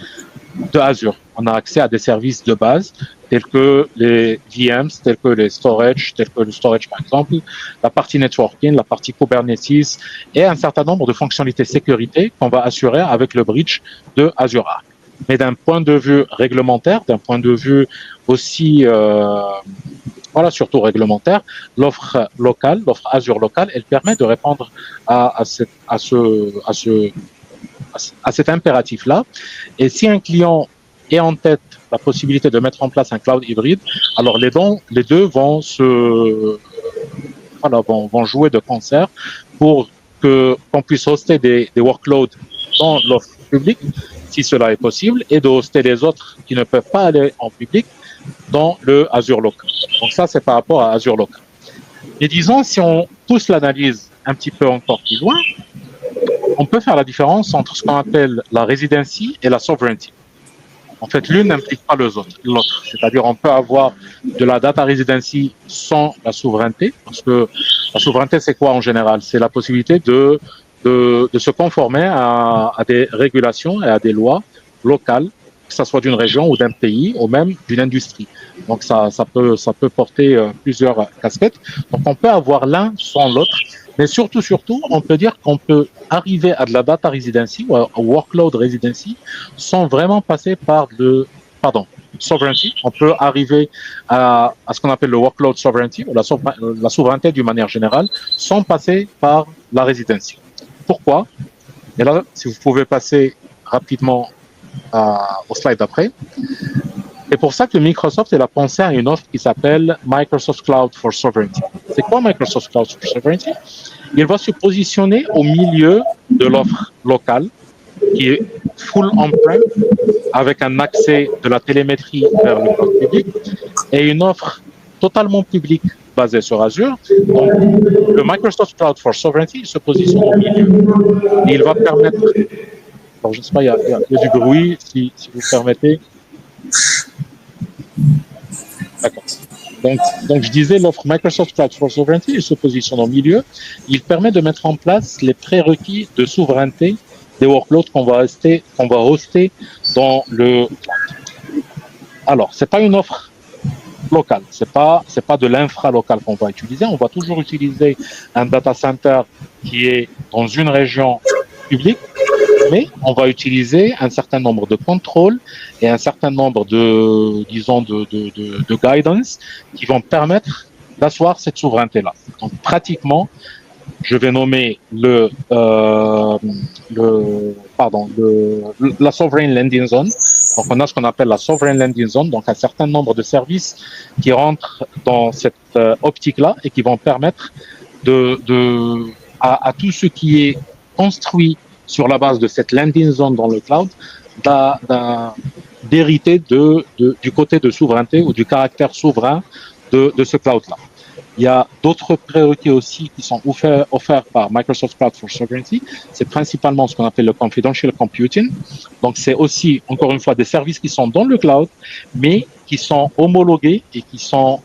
de Azure. On a accès à des services de base, tels que les VMs, tels que les storage, tels que le storage, par exemple, la partie networking, la partie Kubernetes, et un certain nombre de fonctionnalités sécurité qu'on va assurer avec le bridge de Azure Arc. Mais d'un point de vue réglementaire, d'un point de vue aussi, surtout réglementaire, l'offre locale, l'offre Azure locale, elle permet de répondre à cet impératif-là. Et si un client est en tête la possibilité de mettre en place un cloud hybride, alors les deux vont vont jouer de concert pour qu'on puisse hoster des workloads dans l'offre publique, si cela est possible, et de hoster les autres qui ne peuvent pas aller en public dans le Azure Local. Donc ça, c'est par rapport à Azure Local. Et disons, si on pousse l'analyse un petit peu encore plus loin, on peut faire la différence entre ce qu'on appelle la residency et la sovereignty. En fait, l'une n'implique pas l'autre. C'est-à-dire, on peut avoir de la data residency sans la souveraineté, parce que la souveraineté, c'est quoi en général? C'est la possibilité de se conformer à des régulations et à des lois locales, que ce soit d'une région ou d'un pays ou même d'une industrie. Donc ça peut porter plusieurs casquettes. Donc on peut avoir l'un sans l'autre, mais surtout, on peut dire qu'on peut arriver à de la data residency ou à workload residency sans vraiment passer par sovereignty. On peut arriver à ce qu'on appelle le workload sovereignty, ou la souveraineté d'une manière générale, sans passer par la residency. Pourquoi? Et là, si vous pouvez passer rapidement au slide d'après. C'est pour ça que Microsoft a pensé à une offre qui s'appelle Microsoft Cloud for Sovereignty. C'est quoi Microsoft Cloud for Sovereignty? Il va se positionner au milieu de l'offre locale, qui est full on-prem, avec un accès de la télémétrie vers le cloud public, et une offre totalement publique basée sur Azure. Donc, le Microsoft Cloud for Sovereignty se positionne au milieu. Et il va permettre... Alors, je ne sais pas, il y a du bruit, si vous permettez. D'accord. Donc, je disais, l'offre Microsoft Cloud for Sovereignty, il se positionne au milieu. Il permet de mettre en place les prérequis de souveraineté des workloads qu'on va hoster dans le cloud. Alors, c'est pas une offre locale, c'est pas de l'infra local qu'on va utiliser. On va toujours utiliser un data center qui est dans une région publique, mais on va utiliser un certain nombre de contrôles et un certain nombre de guidance qui vont permettre d'asseoir cette souveraineté-là. Donc, pratiquement, je vais nommer la Sovereign Landing Zone. Donc, on a ce qu'on appelle la Sovereign Landing Zone, donc un certain nombre de services qui rentrent dans cette optique-là et qui vont permettre à tout ce qui est construit sur la base de cette landing zone dans le cloud, d'hériter du côté de souveraineté ou du caractère souverain de ce cloud-là. Il y a d'autres prérequis aussi qui sont offerts par Microsoft Cloud for Sovereignty. C'est principalement ce qu'on appelle le confidential computing. Donc, c'est aussi, encore une fois, des services qui sont dans le cloud, mais qui sont homologués et qui sont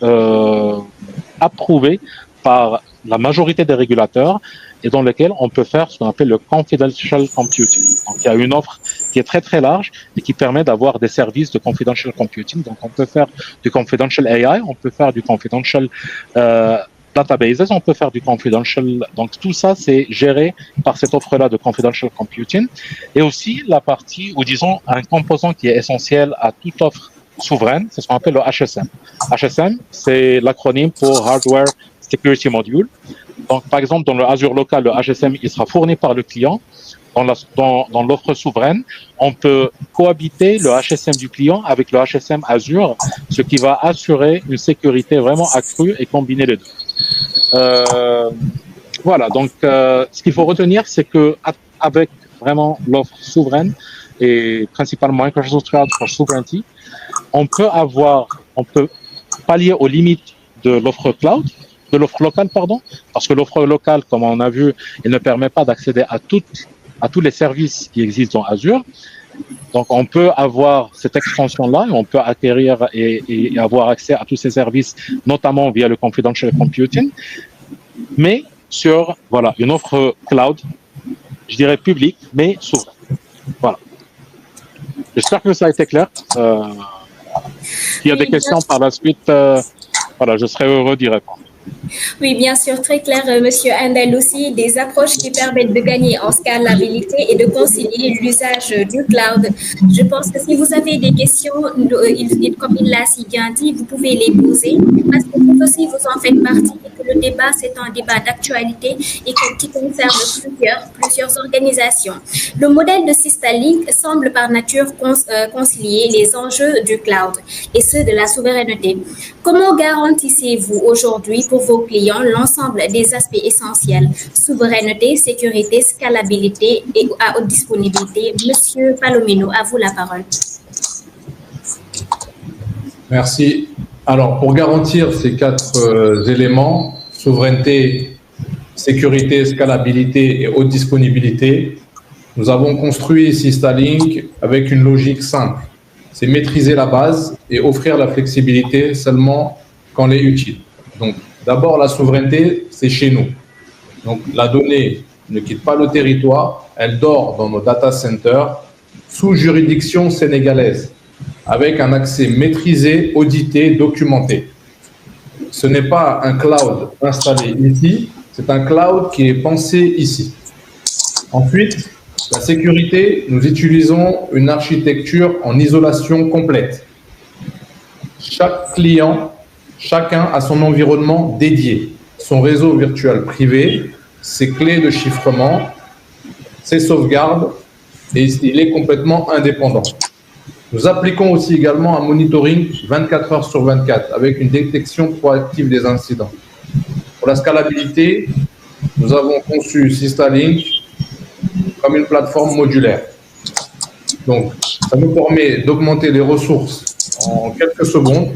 approuvés par la majorité des régulateurs et dans lesquels on peut faire ce qu'on appelle le confidential computing. Donc, il y a une offre qui est très, très large et qui permet d'avoir des services de confidential computing. Donc, on peut faire du confidential AI, on peut faire du confidential databases, on peut faire du confidential. Donc, tout ça, c'est géré par cette offre-là de confidential computing. Et aussi, la partie, ou disons, un composant qui est essentiel à toute offre souveraine, c'est ce qu'on appelle le HSM. HSM, c'est l'acronyme pour Hardware Security Module. Donc, par exemple, dans le Azure local, le HSM, il sera fourni par le client. Dans l'offre souveraine, on peut cohabiter le HSM du client avec le HSM Azure, ce qui va assurer une sécurité vraiment accrue et combiner les deux. Voilà, donc ce qu'il faut retenir, c'est que avec vraiment l'offre souveraine et principalement Microsoft Cloud for Sovereignty, on peut pallier aux limites de l'offre cloud, de l'offre locale, pardon, parce que l'offre locale, comme on a vu, elle ne permet pas d'accéder à tous les services qui existent dans Azure. Donc, on peut avoir cette extension-là et on peut acquérir et avoir accès à tous ces services, notamment via le confidential computing, mais sur une offre cloud, je dirais publique, mais souveraine. Voilà. J'espère que ça a été clair. S'il y a des questions par la suite, je serai heureux d'y répondre. Oui, bien sûr, très clair, Monsieur Andalousi, des approches qui permettent de gagner en scalabilité et de concilier l'usage du cloud. Je pense que si vous avez des questions, comme il l'a si bien dit, vous pouvez les poser, parce que vous aussi, vous en faites partie et que le débat, c'est un débat d'actualité et qui concerne plusieurs organisations. Le modèle de Systalink semble par nature concilier les enjeux du cloud et ceux de la souveraineté. Comment garantissez-vous aujourd'hui pour vos clients l'ensemble des aspects essentiels, souveraineté, sécurité, scalabilité et à haute disponibilité? Monsieur Palomino, à vous la parole. Merci. Alors, pour garantir ces 4 éléments, souveraineté, sécurité, scalabilité et haute disponibilité, nous avons construit Systalink avec une logique simple. C'est maîtriser la base et offrir la flexibilité seulement quand elle est utile. Donc, d'abord, la souveraineté, c'est chez nous. Donc, la donnée ne quitte pas le territoire, elle dort dans nos data centers sous juridiction sénégalaise, avec un accès maîtrisé, audité, documenté. Ce n'est pas un cloud installé ici, c'est un cloud qui est pensé ici. Ensuite, la sécurité, nous utilisons une architecture en isolation complète. Chaque client, chacun a son environnement dédié, son réseau virtuel privé, ses clés de chiffrement, ses sauvegardes, et il est complètement indépendant. Nous appliquons aussi également un monitoring 24 heures sur 24 avec une détection proactive des incidents. Pour la scalabilité, nous avons conçu Systalink comme une plateforme modulaire. Donc, ça nous permet d'augmenter les ressources en quelques secondes,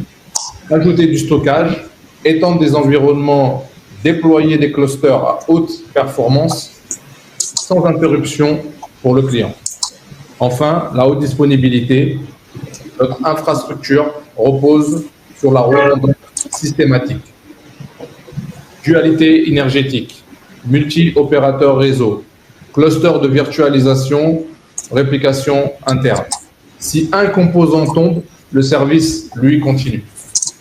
ajouter du stockage, étendre des environnements, déployer des clusters à haute performance sans interruption pour le client. Enfin, la haute disponibilité. Notre infrastructure repose sur la redondance systématique. Dualité énergétique, multi-opérateur réseau, cluster de virtualisation, réplication interne. Si un composant tombe, le service, lui, continue.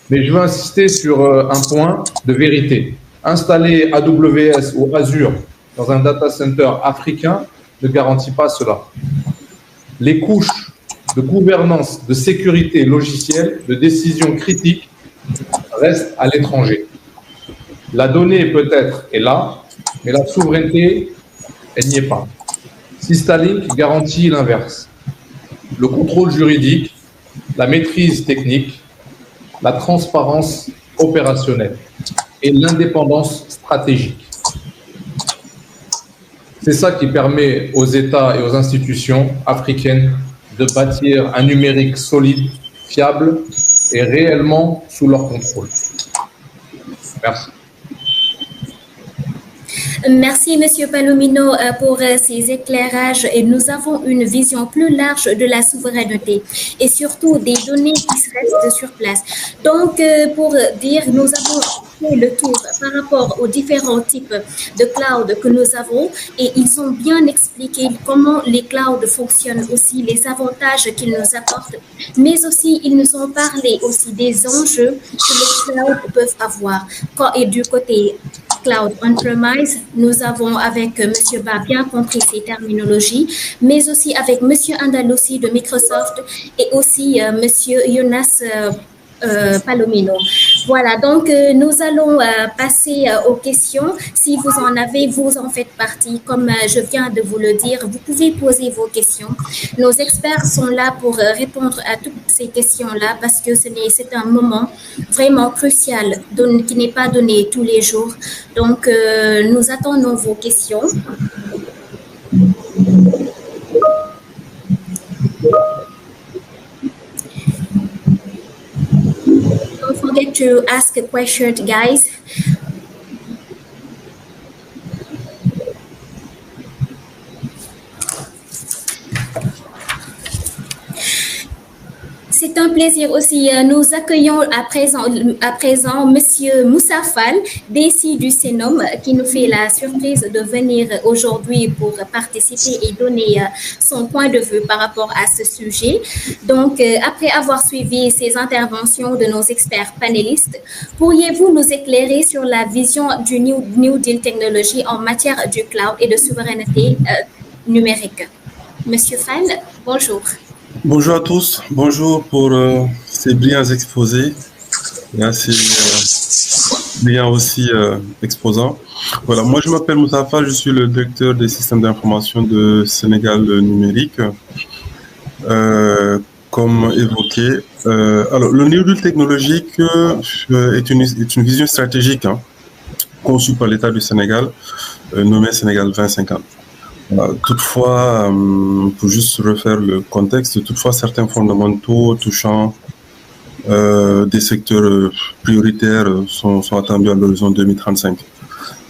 Mais je veux insister sur un point de vérité. Installer AWS ou Azure dans un data center africain ne garantit pas cela. Les couches de gouvernance, de sécurité logicielle, de décision critique restent à l'étranger. La donnée peut-être est là, mais la souveraineté, elle n'y est pas. Systalink garantit l'inverse. Le contrôle juridique, la maîtrise technique, la transparence opérationnelle et l'indépendance stratégique. C'est ça qui permet aux États et aux institutions africaines de bâtir un numérique solide, fiable et réellement sous leur contrôle. Merci. Merci, Monsieur Palomino, pour ces éclairages. Et nous avons une vision plus large de la souveraineté et surtout des données qui restent sur place. Donc, pour dire, nous avons fait le tour par rapport aux différents types de cloud que nous avons et ils ont bien expliqué comment les clouds fonctionnent aussi, les avantages qu'ils nous apportent, mais aussi ils nous ont parlé aussi des enjeux que les clouds peuvent avoir. Et du côté cloud on-premise, nous avons avec M. Ba bien compris ces terminologies, mais aussi avec M. Andalousi de Microsoft et aussi M. Jonas Palomino. Voilà, donc nous allons passer aux questions. Si vous en avez, vous en faites partie. Comme je viens de vous le dire, vous pouvez poser vos questions. Nos experts sont là pour répondre à toutes ces questions-là parce que c'est un moment vraiment crucial qui n'est pas donné tous les jours. Donc, nous attendons vos questions. Don't forget to ask a question, guys. C'est un plaisir aussi. Nous accueillons à présent Monsieur Moussa Fall, DC du Sénom, qui nous fait la surprise de venir aujourd'hui pour participer et donner son point de vue par rapport à ce sujet. Donc, après avoir suivi ces interventions de nos experts panélistes, pourriez-vous nous éclairer sur la vision du New Deal technologie en matière du cloud et de souveraineté numérique? Monsieur Fall, bonjour. Bonjour à tous, bonjour pour ces brillants exposés et à ces brillants aussi exposants. Voilà, moi je m'appelle Moussa Fall, je suis le directeur des systèmes d'information de Sénégal numérique. Comme évoqué, alors le New Deal technologique est une vision stratégique conçue par l'État du Sénégal, nommée Sénégal 2050. Toutefois, pour juste refaire le contexte, toutefois certains fondamentaux touchant des secteurs prioritaires sont attendus à l'horizon 2035.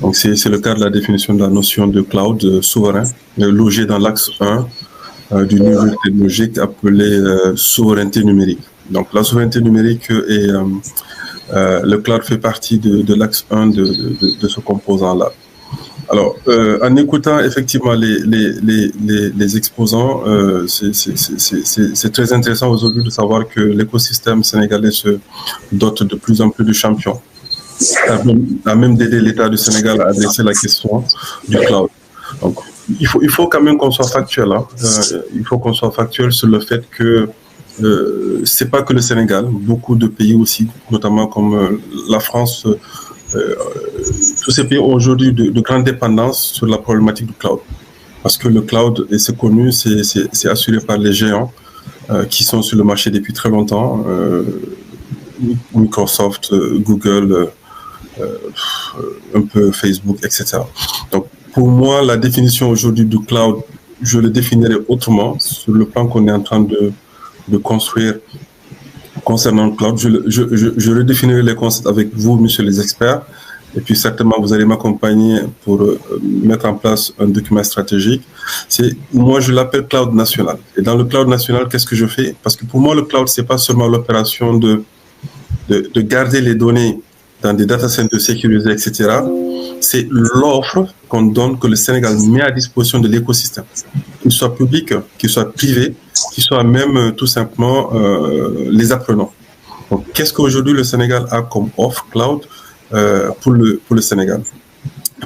Donc c'est le cas de la définition de la notion de cloud souverain, logé dans l'axe 1 du New Deal technologique appelé souveraineté numérique. Donc la souveraineté numérique et le cloud fait partie de l'axe 1 de ce composant-là. Alors, en écoutant effectivement les exposants, c'est très intéressant aujourd'hui de savoir que l'écosystème sénégalais se dote de plus en plus de champions, à même d'aider l'État du Sénégal à adresser la question du cloud. Donc, il faut quand même qu'on soit factuel. Il faut qu'on soit factuel sur le fait que c'est pas que le Sénégal, beaucoup de pays aussi, notamment comme la France. Tous ces pays ont aujourd'hui de grandes dépendances sur la problématique du cloud. Parce que le cloud, et c'est connu, c'est assuré par les géants qui sont sur le marché depuis très longtemps. Microsoft, Google, un peu Facebook, etc. Donc, pour moi, la définition aujourd'hui du cloud, je le définirais autrement sur le plan qu'on est en train de construire concernant le cloud. Je redéfinirai les concepts avec vous, messieurs les experts, et puis certainement vous allez m'accompagner pour mettre en place un document stratégique. Moi, je l'appelle cloud national. Et dans le cloud national, qu'est-ce que je fais? Parce que pour moi, le cloud, c'est pas seulement l'opération de garder les données dans des data centers sécurisés, etc. C'est l'offre qu'on donne, que le Sénégal met à disposition de l'écosystème, qu'il soit public, qu'il soit privé, qu'il soit même tout simplement les apprenants. Donc, qu'est-ce qu'aujourd'hui le Sénégal a comme offre cloud pour le Sénégal?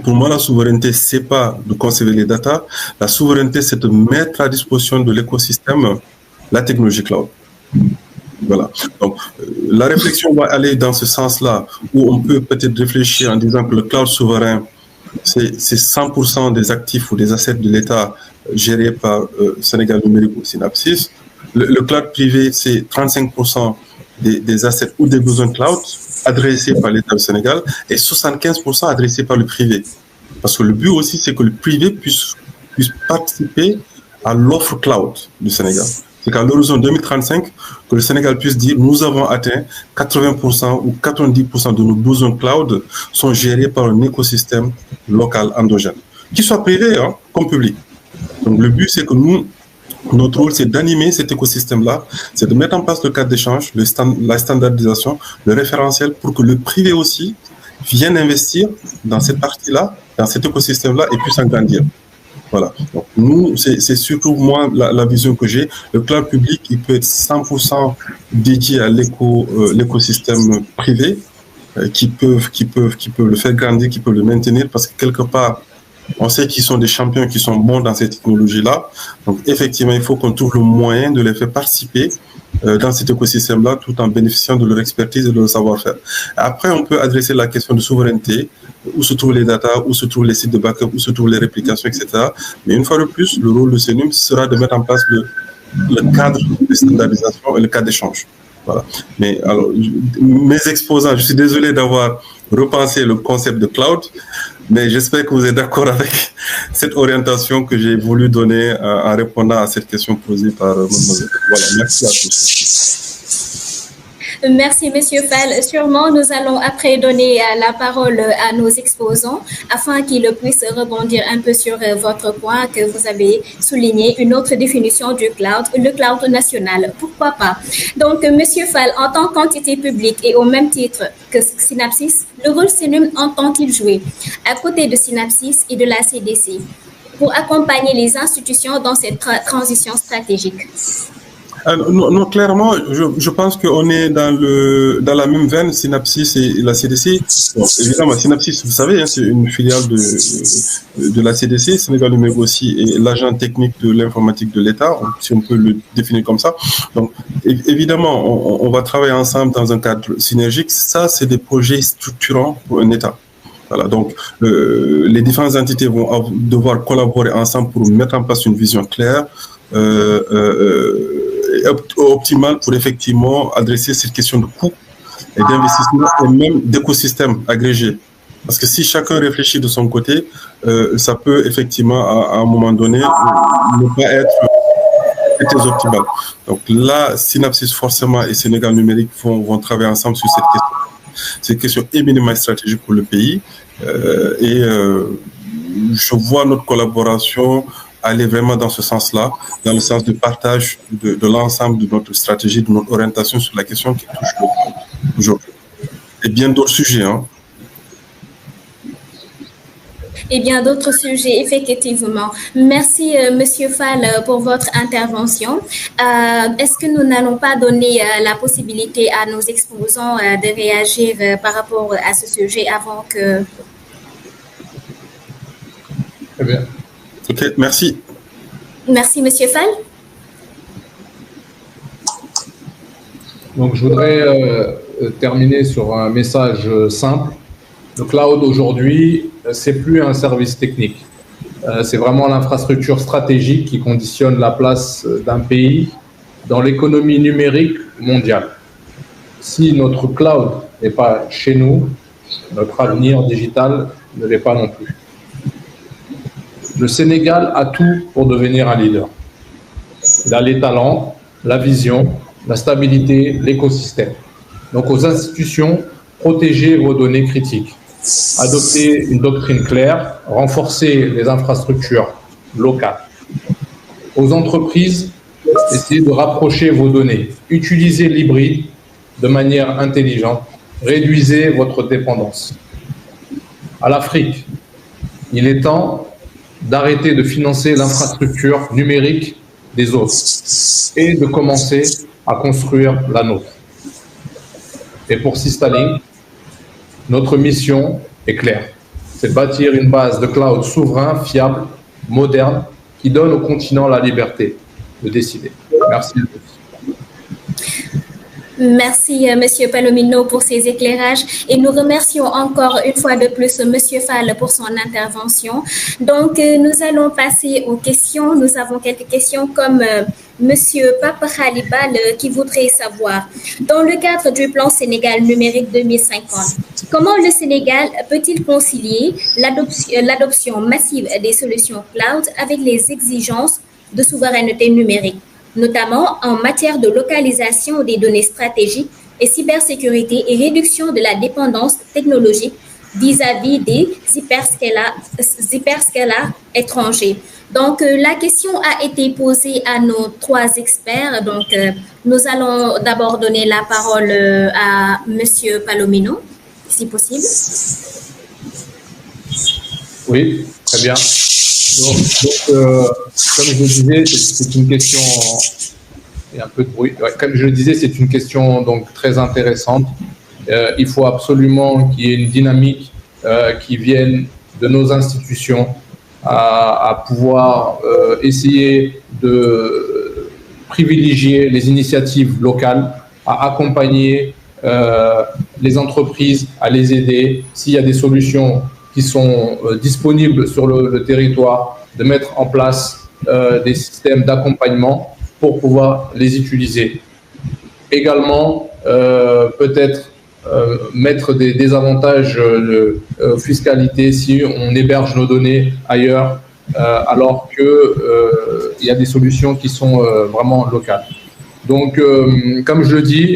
Pour moi, la souveraineté, c'est pas de conserver les data. La souveraineté, c'est de mettre à disposition de l'écosystème la technologie cloud. Voilà. Donc, la réflexion va aller dans ce sens-là, où on peut peut-être réfléchir en disant que le cloud souverain, c'est 100% des actifs ou des assets de l'État gérés par Sénégal numérique ou Synapsys. Le cloud privé, c'est 35% des assets ou des besoins cloud adressés par l'État du Sénégal et 75% adressés par le privé. Parce que le but aussi, c'est que le privé puisse participer à l'offre cloud du Sénégal. C'est qu'à l'horizon 2035, que le Sénégal puisse dire nous avons atteint 80% ou 90% de nos besoins cloud sont gérés par un écosystème local endogène, qu'il soit privé comme public. Donc le but, c'est que notre rôle, c'est d'animer cet écosystème-là, c'est de mettre en place le cadre d'échange, la standardisation, le référentiel pour que le privé aussi vienne investir dans cette partie-là, dans cet écosystème-là et puisse en grandir. Voilà. Donc, nous, c'est surtout moi la vision que j'ai. Le cloud public, il peut être 100% dédié à l'écosystème privé, qui peuvent le faire grandir, qui peuvent le maintenir, parce que quelque part, on sait qu'ils sont des champions, qui sont bons dans ces technologies-là. Donc, effectivement, il faut qu'on trouve le moyen de les faire participer dans cet écosystème-là, tout en bénéficiant de leur expertise et de leur savoir-faire. Après, on peut adresser la question de souveraineté, où se trouvent les data, où se trouvent les sites de backup, où se trouvent les réplications, etc. Mais une fois de plus, le rôle de CNUM sera de mettre en place le cadre de standardisation et le cadre d'échange. Voilà. Mais alors, mes exposants, je suis désolé d'avoir repensé le concept de cloud, mais j'espère que vous êtes d'accord avec cette orientation que j'ai voulu donner en répondant à cette question posée par mademoiselle. Voilà, merci à tous. Merci, Monsieur Fall. Sûrement, nous allons après donner la parole à nos exposants afin qu'ils puissent rebondir un peu sur votre point que vous avez souligné, une autre définition du cloud, le cloud national. Pourquoi pas? Donc, Monsieur Fall, en tant qu'entité publique et au même titre que Synapsys, le rôle CNUM entend-il jouer à côté de Synapsys et de la CDC pour accompagner les institutions dans cette transition stratégique? Non, clairement, je pense qu'on est dans la même veine, Synapsys et la CDC. Bon, évidemment, Synapsys, vous savez, hein, c'est une filiale de la CDC, Sénégal Numérique aussi, et l'agent technique de l'informatique de l'État, si on peut le définir comme ça. Donc, évidemment, on va travailler ensemble dans un cadre synergique. Ça, c'est des projets structurants pour un État. Voilà, donc les différentes entités vont devoir collaborer ensemble pour mettre en place une vision claire, optimale pour effectivement adresser cette question de coût et d'investissement et même d'écosystème agrégé. Parce que si chacun réfléchit de son côté, ça peut effectivement à un moment donné ne pas être optimal. Donc là, Synapsys forcément et Sénégal Numérique vont travailler ensemble sur cette question. C'est une question éminemment stratégique pour le pays et je vois notre collaboration aller vraiment dans ce sens-là, dans le sens de partage de l'ensemble de notre stratégie, de notre orientation sur la question qui touche le monde aujourd'hui. Et bien d'autres sujets. Hein. Et bien d'autres sujets, effectivement. Merci, Monsieur Fall, pour votre intervention. Est-ce que nous n'allons pas donner la possibilité à nos exposants de réagir par rapport à ce sujet avant que... Très bien. Ok, merci. Merci, Monsieur Fall. Donc, je voudrais terminer sur un message simple. Le cloud aujourd'hui, c'est plus un service technique. C'est vraiment l'infrastructure stratégique qui conditionne la place d'un pays dans l'économie numérique mondiale. Si notre cloud n'est pas chez nous, notre avenir digital ne l'est pas non plus. Le Sénégal a tout pour devenir un leader. Il a les talents, la vision, la stabilité, l'écosystème. Donc aux institutions, protégez vos données critiques. Adoptez une doctrine claire, renforcez les infrastructures locales. Aux entreprises, essayez de rapprocher vos données. Utilisez l'hybride de manière intelligente. Réduisez votre dépendance. À l'Afrique, il est temps d'arrêter de financer l'infrastructure numérique des autres et de commencer à construire la nôtre. Et pour Systalink, notre mission est claire. C'est bâtir une base de cloud souverain, fiable, moderne, qui donne au continent la liberté de décider. Merci à tous. Merci, Monsieur Palomino, pour ces éclairages et nous remercions encore une fois de plus Monsieur Fall pour son intervention. Donc, nous allons passer aux questions. Nous avons quelques questions comme Monsieur Papa Khalibal qui voudrait savoir, dans le cadre du plan Sénégal numérique 2050, comment le Sénégal peut-il concilier l'adoption massive des solutions cloud avec les exigences de souveraineté numérique, notamment en matière de localisation des données stratégiques et cybersécurité et réduction de la dépendance technologique vis-à-vis des hyperscalers étrangers. Donc, la question a été posée à nos trois experts. Donc, nous allons d'abord donner la parole à Monsieur Palomino, si possible. Oui, très bien. Donc, comme je le disais, c'est une question. Il y a un peu de bruit. Ouais, comme je le disais, c'est une question donc très intéressante. Il faut absolument qu'il y ait une dynamique qui vienne de nos institutions à pouvoir essayer de privilégier les initiatives locales, à accompagner les entreprises, à les aider. S'il y a des solutions qui sont disponibles sur le territoire, de mettre en place des systèmes d'accompagnement pour pouvoir les utiliser. Également, peut-être mettre des avantages de fiscalité si on héberge nos données ailleurs, alors qu'il y a des solutions qui sont vraiment locales. Donc, comme je le dis,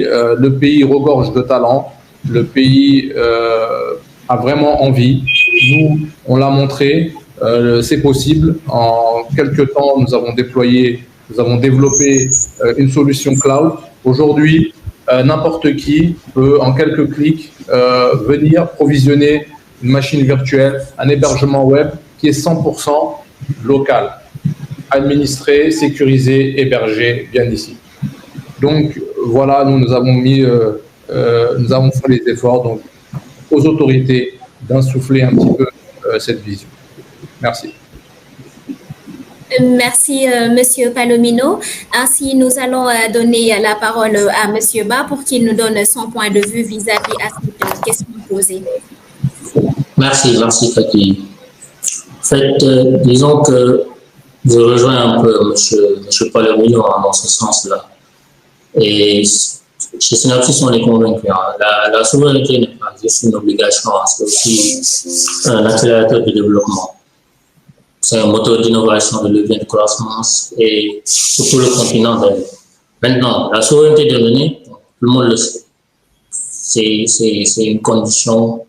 le pays regorge de talents, le pays a vraiment envie. Nous, on l'a montré, c'est possible. En quelques temps, nous avons développé une solution cloud. Aujourd'hui, n'importe qui peut, en quelques clics, venir provisionner une machine virtuelle, un hébergement web qui est 100% local, administré, sécurisé, hébergé bien ici. Donc voilà, nous avons fait les efforts donc, aux autorités d'insuffler un petit peu cette vision. Merci. Merci, Monsieur Palomino. Ainsi, nous allons donner la parole à Monsieur Ba pour qu'il nous donne son point de vue vis-à-vis à cette question posée. Merci Fatih. En fait, disons que je rejoins un peu Monsieur Palomino dans ce sens-là. Et chez Synapsis, on est convaincu. La souveraineté n'est pas juste une obligation, c'est aussi un accélérateur de développement. C'est un moteur d'innovation, de levier de croissance et surtout le continent d'ailleurs. Maintenant, la souveraineté de données, tout le monde le sait, c'est une condition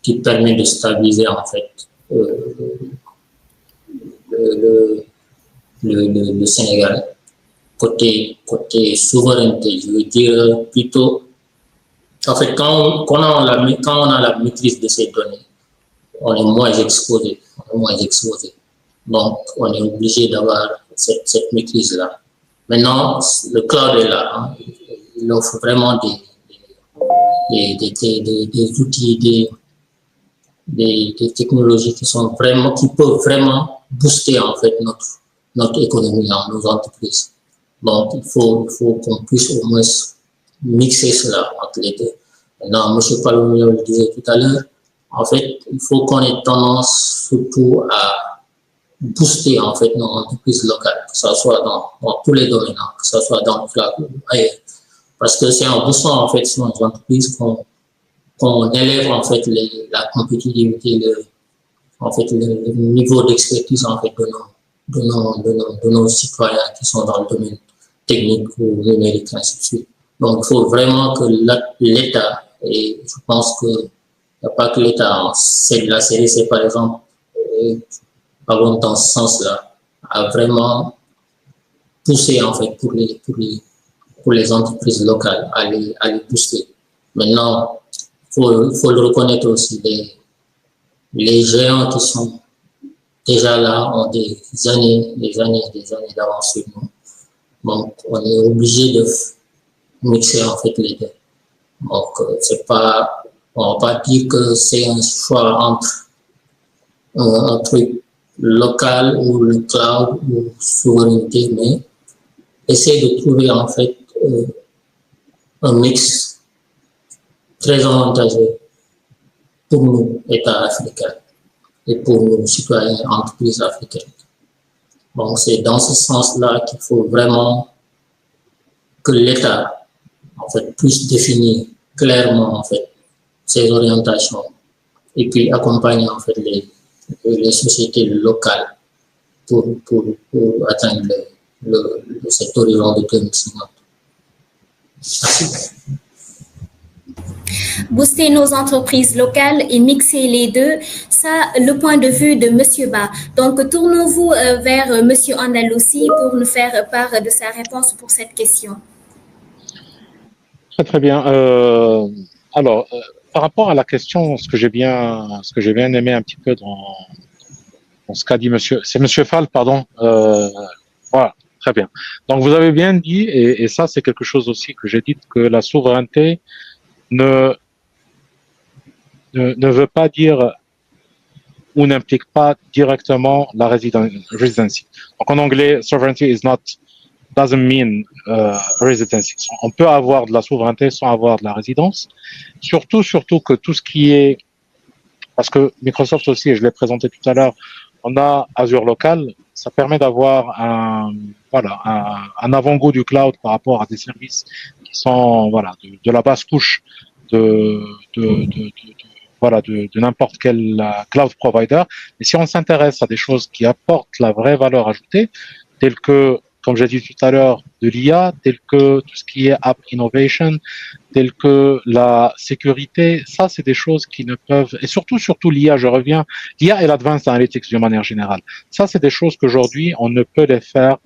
qui permet de stabiliser en fait le Sénégal. Côté souveraineté, je veux dire plutôt, en fait, quand on a la maîtrise de ces données, on est moins exposé. Donc, on est obligé d'avoir cette maîtrise-là. Maintenant, le cloud est là. Hein. Il offre vraiment des outils, des technologies qui peuvent vraiment booster en fait notre économie, nos entreprises. Donc, il faut qu'on puisse au moins mixer cela entre les deux. Maintenant, M. Palomino le disait tout à l'heure, en fait, il faut qu'on ait tendance surtout à booster en fait nos entreprises locales, que ce soit dans tous les domaines, que ce soit dans le cloud ou ailleurs. Parce que c'est en boostant en fait nos entreprises qu'on élève en fait la compétitivité, le niveau d'expertise en fait de nos citoyens qui sont dans le domaine technique ou numérique, ainsi de suite. Donc, il faut vraiment que l'État, et je pense que il n'y a pas que l'État, la CDC par exemple, parlons dans ce sens-là, a vraiment poussé en fait pour les entreprises locales à les booster. Maintenant, faut le reconnaître aussi, les géants qui sont déjà là ont des années d'avance sur nous. Donc, on est obligé de mixer en fait les deux. Donc, on va pas dire que c'est un choix entre un truc local ou le cloud ou souveraineté, mais essayer de trouver en fait un mix très avantageux pour nous, États africains, et pour nos citoyens et entreprises africaines. Donc, c'est dans ce sens-là qu'il faut vraiment que l'État, en fait, puisse définir clairement, en fait, ses orientations et puis accompagner, en fait, les sociétés locales pour atteindre cet horizon de 2050. Merci. Booster nos entreprises locales et mixer les deux, ça, le point de vue de M. Ba. Donc, tournons-vous vers M. Andalousi pour nous faire part de sa réponse pour cette question. Très bien. Alors, par rapport à la question, ce que j'ai bien aimé un petit peu dans ce qu'a dit c'est Monsieur Fall, pardon. Voilà, très bien. Donc, vous avez bien dit, et ça, c'est quelque chose aussi que j'ai dit, que la souveraineté ne veut pas dire ou n'implique pas directement la residency. Donc en anglais, sovereignty is not doesn't mean residency. On peut avoir de la souveraineté sans avoir de la résidence. Surtout que tout ce qui est, parce que Microsoft aussi, et je l'ai présenté tout à l'heure, on a Azure Local, ça permet d'avoir un avant-goût du cloud par rapport à des services qui sont de la basse couche de n'importe quel cloud provider. Et si on s'intéresse à des choses qui apportent la vraie valeur ajoutée, telles que, comme j'ai dit tout à l'heure, de l'IA, telles que tout ce qui est app innovation, telles que la sécurité, ça c'est des choses qui ne peuvent, et surtout l'IA, je reviens, l'IA et l'advanced analytics d'une manière générale. Ça c'est des choses qu'aujourd'hui on ne peut les faire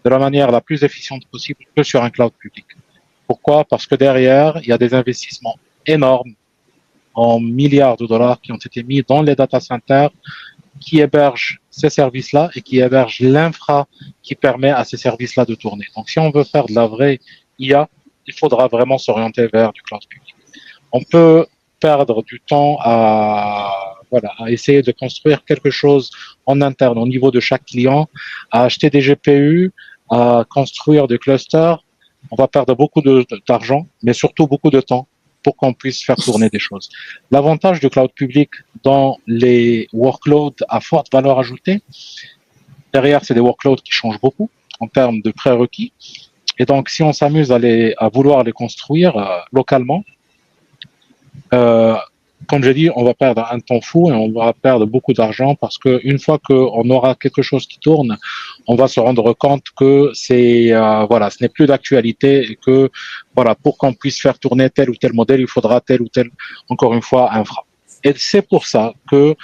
de la manière la plus efficiente possible que sur un cloud public. Pourquoi? Parce que derrière, il y a des investissements énormes en milliards de dollars qui ont été mis dans les data centers qui hébergent ces services-là et qui hébergent l'infra qui permet à ces services-là de tourner. Donc, si on veut faire de la vraie IA, il faudra vraiment s'orienter vers du cloud public. On peut perdre du temps à essayer de construire quelque chose en interne au niveau de chaque client, à acheter des GPU, à construire des clusters. On va perdre beaucoup d'argent, mais surtout beaucoup de temps pour qu'on puisse faire tourner des choses. L'avantage du cloud public dans les workloads à forte valeur ajoutée, derrière, c'est des workloads qui changent beaucoup en termes de prérequis. Et donc, si on s'amuse à vouloir les construire localement, comme j'ai dit, on va perdre un temps fou et on va perdre beaucoup d'argent parce qu'une fois qu'on aura quelque chose qui tourne, on va se rendre compte que ce n'est plus d'actualité et que pour qu'on puisse faire tourner tel ou tel modèle, il faudra tel ou tel, encore une fois, infra. Et c'est pour ça que,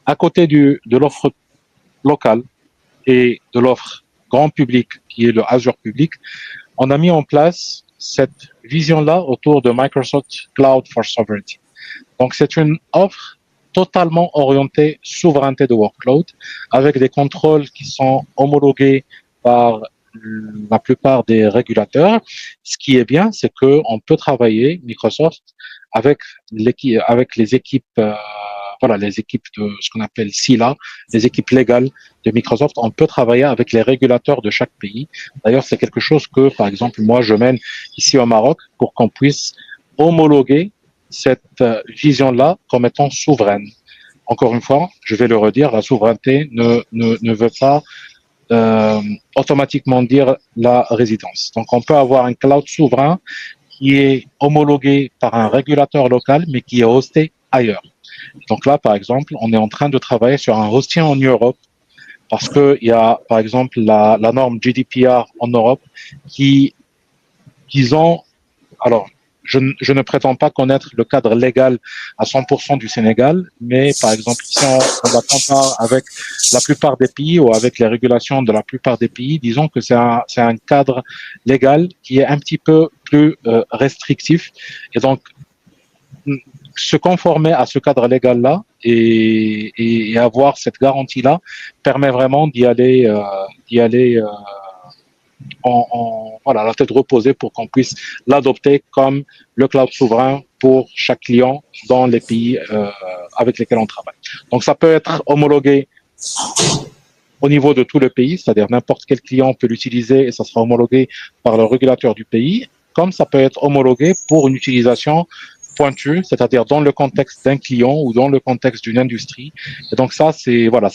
à côté de l'offre locale et de l'offre grand public, qui est le Azure public, on a mis en place cette vision-là autour de Microsoft Cloud for Sovereignty. Donc, c'est une offre totalement orientée souveraineté de workload, avec des contrôles qui sont homologués par la plupart des régulateurs. Ce qui est bien, c'est qu'on peut travailler, Microsoft, avec les équipes, les équipes de ce qu'on appelle SILA, les équipes légales de Microsoft. On peut travailler avec les régulateurs de chaque pays. D'ailleurs, c'est quelque chose que, par exemple, moi, je mène ici au Maroc pour qu'on puisse homologuer cette vision-là comme étant souveraine. Encore une fois, je vais le redire, la souveraineté ne veut pas automatiquement dire la résidence. Donc, on peut avoir un cloud souverain qui est homologué par un régulateur local, mais qui est hosté ailleurs. Donc là, par exemple, on est en train de travailler sur un hosting en Europe parce qu'il y a, par exemple, la norme GDPR en Europe je ne prétends pas connaître le cadre légal à 100% du Sénégal, mais par exemple, si on va comparer avec la plupart des pays ou avec les régulations de la plupart des pays, disons que c'est un cadre légal qui est un petit peu plus restrictif. Et donc, se conformer à ce cadre légal-là et avoir cette garantie-là permet vraiment d'y aller la tête reposée pour qu'on puisse l'adopter comme le cloud souverain pour chaque client dans les pays avec lesquels on travaille. Donc, ça peut être homologué au niveau de tout le pays, c'est-à-dire n'importe quel client peut l'utiliser et ça sera homologué par le régulateur du pays, comme ça peut être homologué pour une utilisation pointue, c'est-à-dire dans le contexte d'un client ou dans le contexte d'une industrie. Et donc ça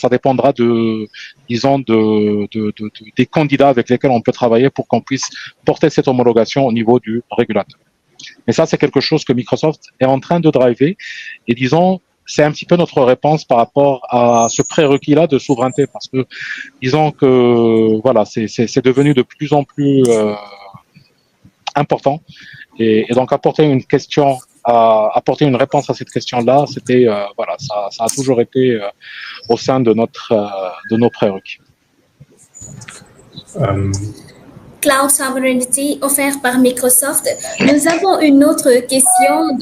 dépendra des candidats avec lesquels on peut travailler pour qu'on puisse porter cette homologation au niveau du régulateur. Mais ça, c'est quelque chose que Microsoft est en train de driver. Et disons, c'est un petit peu notre réponse par rapport à ce prérequis-là de souveraineté, parce que disons que c'est devenu de plus en plus important. Et donc apporter une réponse à cette question-là, c'était ça a toujours été au sein de nos prérequis. Cloud Sovereignty offert par Microsoft. Nous avons une autre question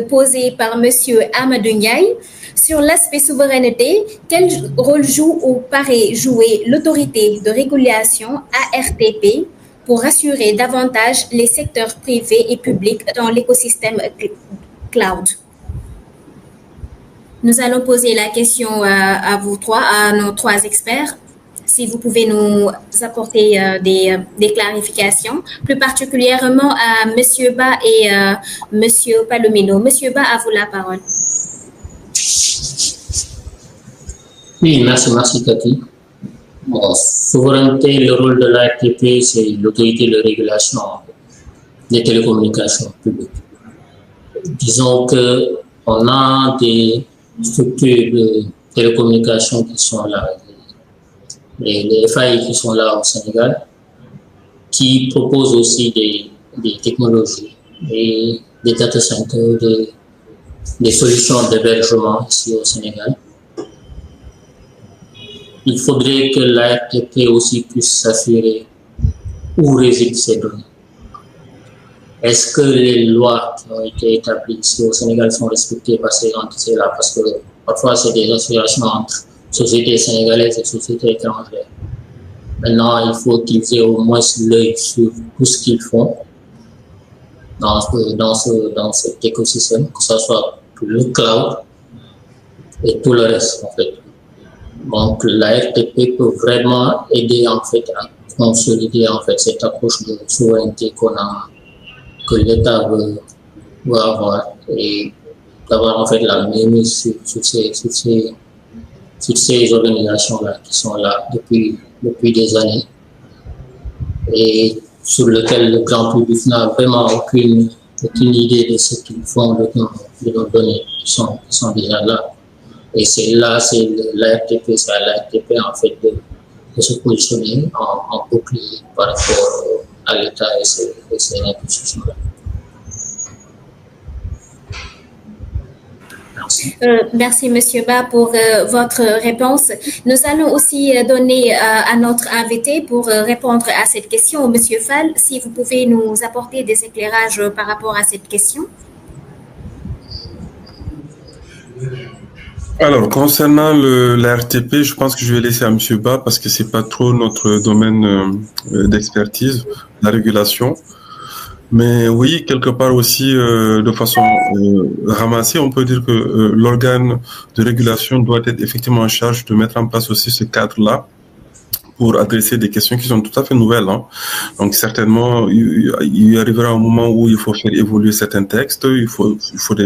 posée par Monsieur Amadou Ndiaye sur l'aspect souveraineté. Quel rôle joue ou paraît jouer l'autorité de régulation ARTP pour assurer davantage les secteurs privés et publics dans l'écosystème cloud? Nous allons poser la question à nos trois experts. si vous pouvez nous apporter des clarifications, plus particulièrement à Monsieur Ba et Monsieur Palomino. Monsieur Ba, à vous la parole. Oui, merci Cathy. Bon, souveraineté, le rôle de l'ARTP, c'est l'autorité de régulation des télécommunications publiques. Disons qu'on a des structures de télécommunications qui sont là, les FAI qui sont là au Sénégal, qui proposent aussi des technologies et des data centers, des solutions d'hébergement ici au Sénégal. Il faudrait que l'ARTP aussi puisse s'assurer où résident ces données. Est-ce que les lois qui ont été établies ici au Sénégal sont respectées par ces entités-là? Parce que parfois, c'est des associations entre sociétés sénégalaises et sociétés étrangères. Maintenant, il faut qu'ils aient au moins l'œil sur tout ce qu'ils font dans cet écosystème, que ce soit le cloud et tout le reste, en fait. Donc, l'ARTP peut vraiment aider, en fait, à consolider, en fait, cette approche de souveraineté que l'État veut avoir et d'avoir, en fait, la mainmise sur ces organisations-là qui sont là depuis des années et sur lesquelles le grand public n'a vraiment aucune idée de ce qu'ils font de nos données qui sont déjà là. Et c'est l'ARTP, c'est à l'ARTP en fait de se positionner en bouclier par rapport à l'État et ses institutions-là. Merci, Monsieur Ba, pour votre réponse. Nous allons aussi donner à notre invité pour répondre à cette question, Monsieur Fall, si vous pouvez nous apporter des éclairages par rapport à cette question. Alors, concernant l'ARTP, je pense que je vais laisser à M. Ba parce que c'est pas trop notre domaine d'expertise, la régulation. Mais oui, quelque part aussi, de façon ramassée, on peut dire que l'organe de régulation doit être effectivement en charge de mettre en place aussi ce cadre-là pour adresser des questions qui sont tout à fait nouvelles. Hein. Donc certainement, il arrivera un moment où il faut faire évoluer certains textes, il faut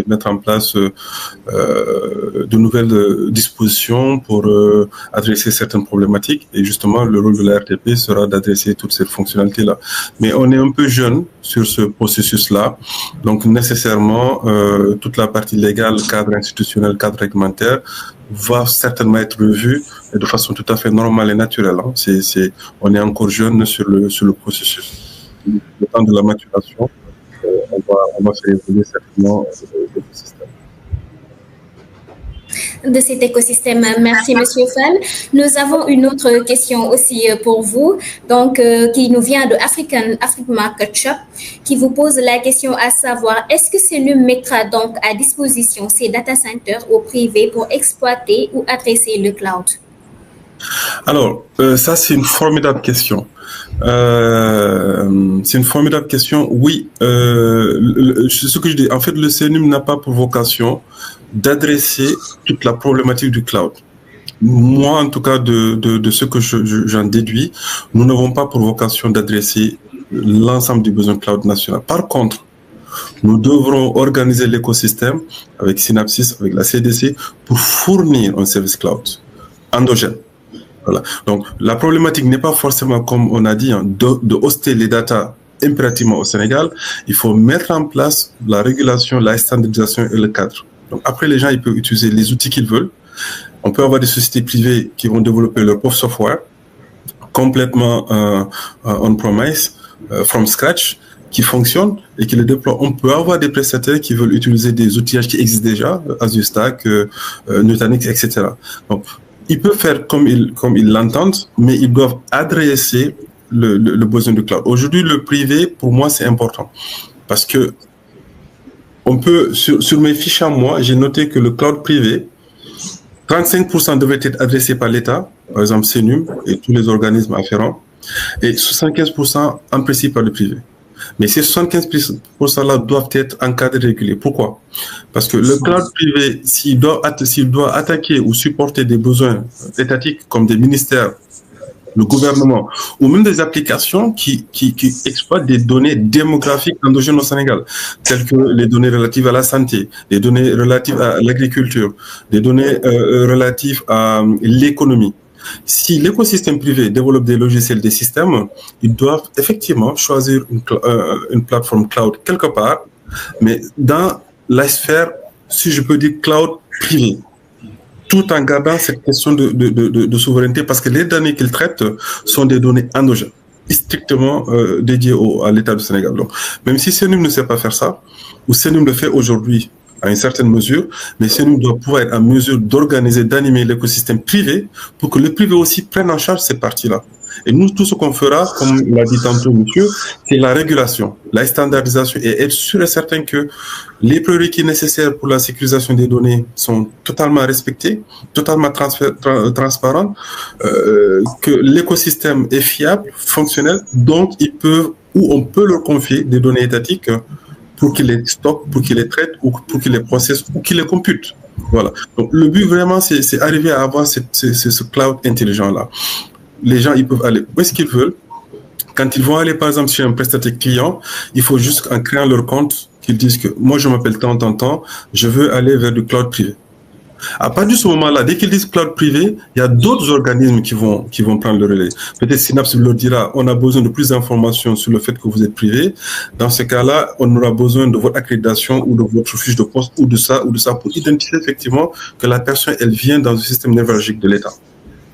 mettre en place de nouvelles dispositions pour adresser certaines problématiques. Et justement, le rôle de la RTP sera d'adresser toutes ces fonctionnalités-là. Mais on est un peu jeune sur ce processus-là, donc nécessairement, toute la partie légale, cadre institutionnel, cadre réglementaire, va certainement être revue de façon tout à fait normale et naturelle. Hein. On est encore jeune sur le processus. Le temps de la maturation, on va faire évoluer certainement l'écosystème. De cet écosystème. Merci, Monsieur Fall. Nous avons une autre question aussi pour vous, donc qui nous vient de African Market Shop, qui vous pose la question à savoir, est-ce que CENUM mettra donc à disposition ces data centers au privé pour exploiter ou adresser le cloud? Alors, ça, c'est une formidable question. Oui, ce que je dis, en fait, le CNUM n'a pas pour vocation d'adresser toute la problématique du cloud. Moi, en tout cas, de ce que j'en déduis, nous n'avons pas pour vocation d'adresser l'ensemble du besoin cloud national. Par contre, nous devrons organiser l'écosystème avec Synapsys, avec la CDC, pour fournir un service cloud endogène. Voilà. Donc, la problématique n'est pas forcément, comme on a dit, hein, de hoster les data impérativement au Sénégal. Il faut mettre en place la régulation, la standardisation et le cadre. Donc, après, les gens, ils peuvent utiliser les outils qu'ils veulent. On peut avoir des sociétés privées qui vont développer leur propre software complètement on-premise, from scratch, qui fonctionne et qui le déploie. On peut avoir des prestataires qui veulent utiliser des outillages qui existent déjà, Azure Stack, Nutanix, etc. Donc, ils peuvent faire comme ils l'entendent, mais ils doivent adresser le besoin du cloud. Aujourd'hui, le privé, pour moi, c'est important parce que on peut, sur mes fiches à moi, j'ai noté que le cloud privé, 35% devait être adressé par l'État, par exemple CENUM et tous les organismes afférents, et 75% en principe par le privé. Mais ces 75%-là doivent être encadrés et régulés. Pourquoi? Parce que le cloud privé, s'il doit attaquer ou supporter des besoins étatiques comme des ministères le gouvernement, ou même des applications qui exploitent des données démographiques endogènes au Sénégal, telles que les données relatives à la santé, les données relatives à l'agriculture, des données relatives à l'économie. Si l'écosystème privé développe des logiciels, des systèmes, ils doivent effectivement choisir une plateforme cloud quelque part, mais dans la sphère, si je peux dire, cloud privé, tout en gardant cette question de souveraineté, parce que les données qu'ils traitent sont des données endogènes, strictement dédiées à l'État du Sénégal. Donc, même si Senum ne sait pas faire ça, ou Senum le fait aujourd'hui à une certaine mesure, mais Senum doit pouvoir être en mesure d'organiser, d'animer l'écosystème privé pour que le privé aussi prenne en charge ces parties-là. Et nous, tout ce qu'on fera, comme l'a dit tantôt monsieur, c'est la régulation, la standardisation et être sûr et certain que les prérequis nécessaires pour la sécurisation des données sont totalement respectés, totalement transparents, que l'écosystème est fiable, fonctionnel, donc ils peuvent, ou on peut leur confier des données étatiques pour qu'ils les stockent, pour qu'ils les traitent, ou pour qu'ils les processent, ou qu'ils les computent. Voilà. Donc le but vraiment, c'est arriver à avoir ce cloud intelligent-là. Les gens, ils peuvent aller où est-ce qu'ils veulent. Quand ils vont aller, par exemple, chez un prestataire client, il faut juste, en créant leur compte, qu'ils disent que moi, je m'appelle tant, je veux aller vers du cloud privé. À partir de ce moment-là, dès qu'ils disent cloud privé, il y a d'autres organismes qui vont prendre le relais. Peut-être Synapse leur dira, on a besoin de plus d'informations sur le fait que vous êtes privé. Dans ce cas-là, on aura besoin de votre accréditation ou de votre fiche de poste ou de ça, pour identifier effectivement que la personne, elle vient dans le système névralgique de l'État.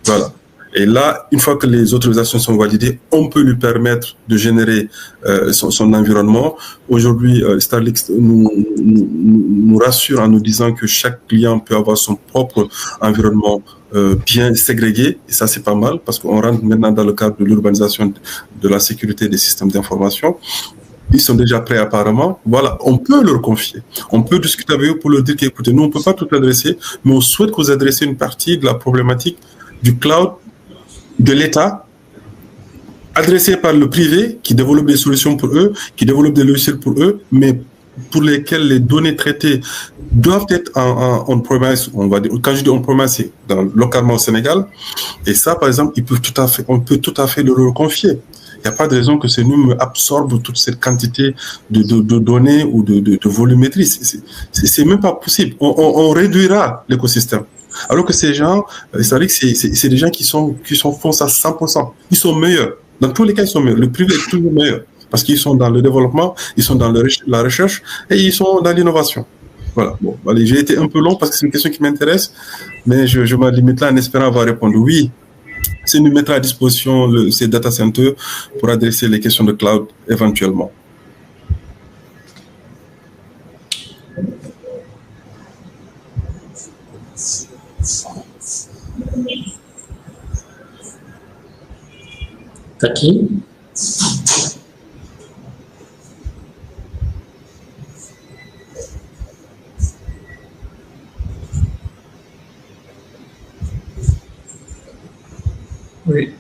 Voilà. Et là, une fois que les autorisations sont validées, on peut lui permettre de générer son environnement. Aujourd'hui, Starlink nous rassure en nous disant que chaque client peut avoir son propre environnement bien ségrégué. Et ça, c'est pas mal parce qu'on rentre maintenant dans le cadre de l'urbanisation de la sécurité des systèmes d'information. Ils sont déjà prêts apparemment. Voilà, on peut leur confier. On peut discuter avec eux pour leur dire qu'écoutez, nous, on ne peut pas tout adresser, mais on souhaite que vous adressiez une partie de la problématique du cloud de l'État, adressé par le privé, qui développe des solutions pour eux, qui développe des logiciels pour eux, mais pour lesquels les données traitées doivent être en on-premise, on va dire. Quand je dis on-premise, c'est localement au Sénégal. Et ça, par exemple, on peut tout à fait le confier. Il n'y a pas de raison que Senum absorbe toute cette quantité de données ou de volumétrie. C'est même pas possible. On réduira l'écosystème. Alors que ces gens, c'est des gens qui font ça 100%. Ils sont meilleurs. Dans tous les cas, ils sont meilleurs. Le privé est toujours meilleur. Parce qu'ils sont dans le développement, ils sont dans la recherche et ils sont dans l'innovation. Voilà. Bon, allez, j'ai été un peu long parce que c'est une question qui m'intéresse, mais je me limite là en espérant avoir répondu oui. C'est nous mettre à disposition ces data centers pour adresser les questions de cloud éventuellement. Cathy? Oui.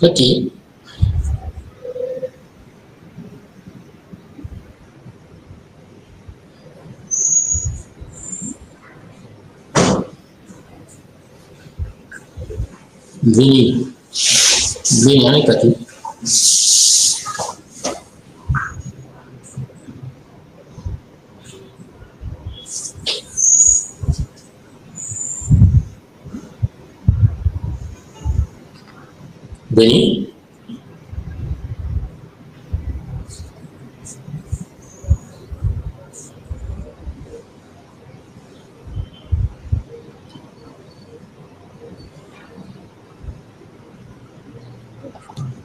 Cathy? Vini, hein, Cathy? Vini?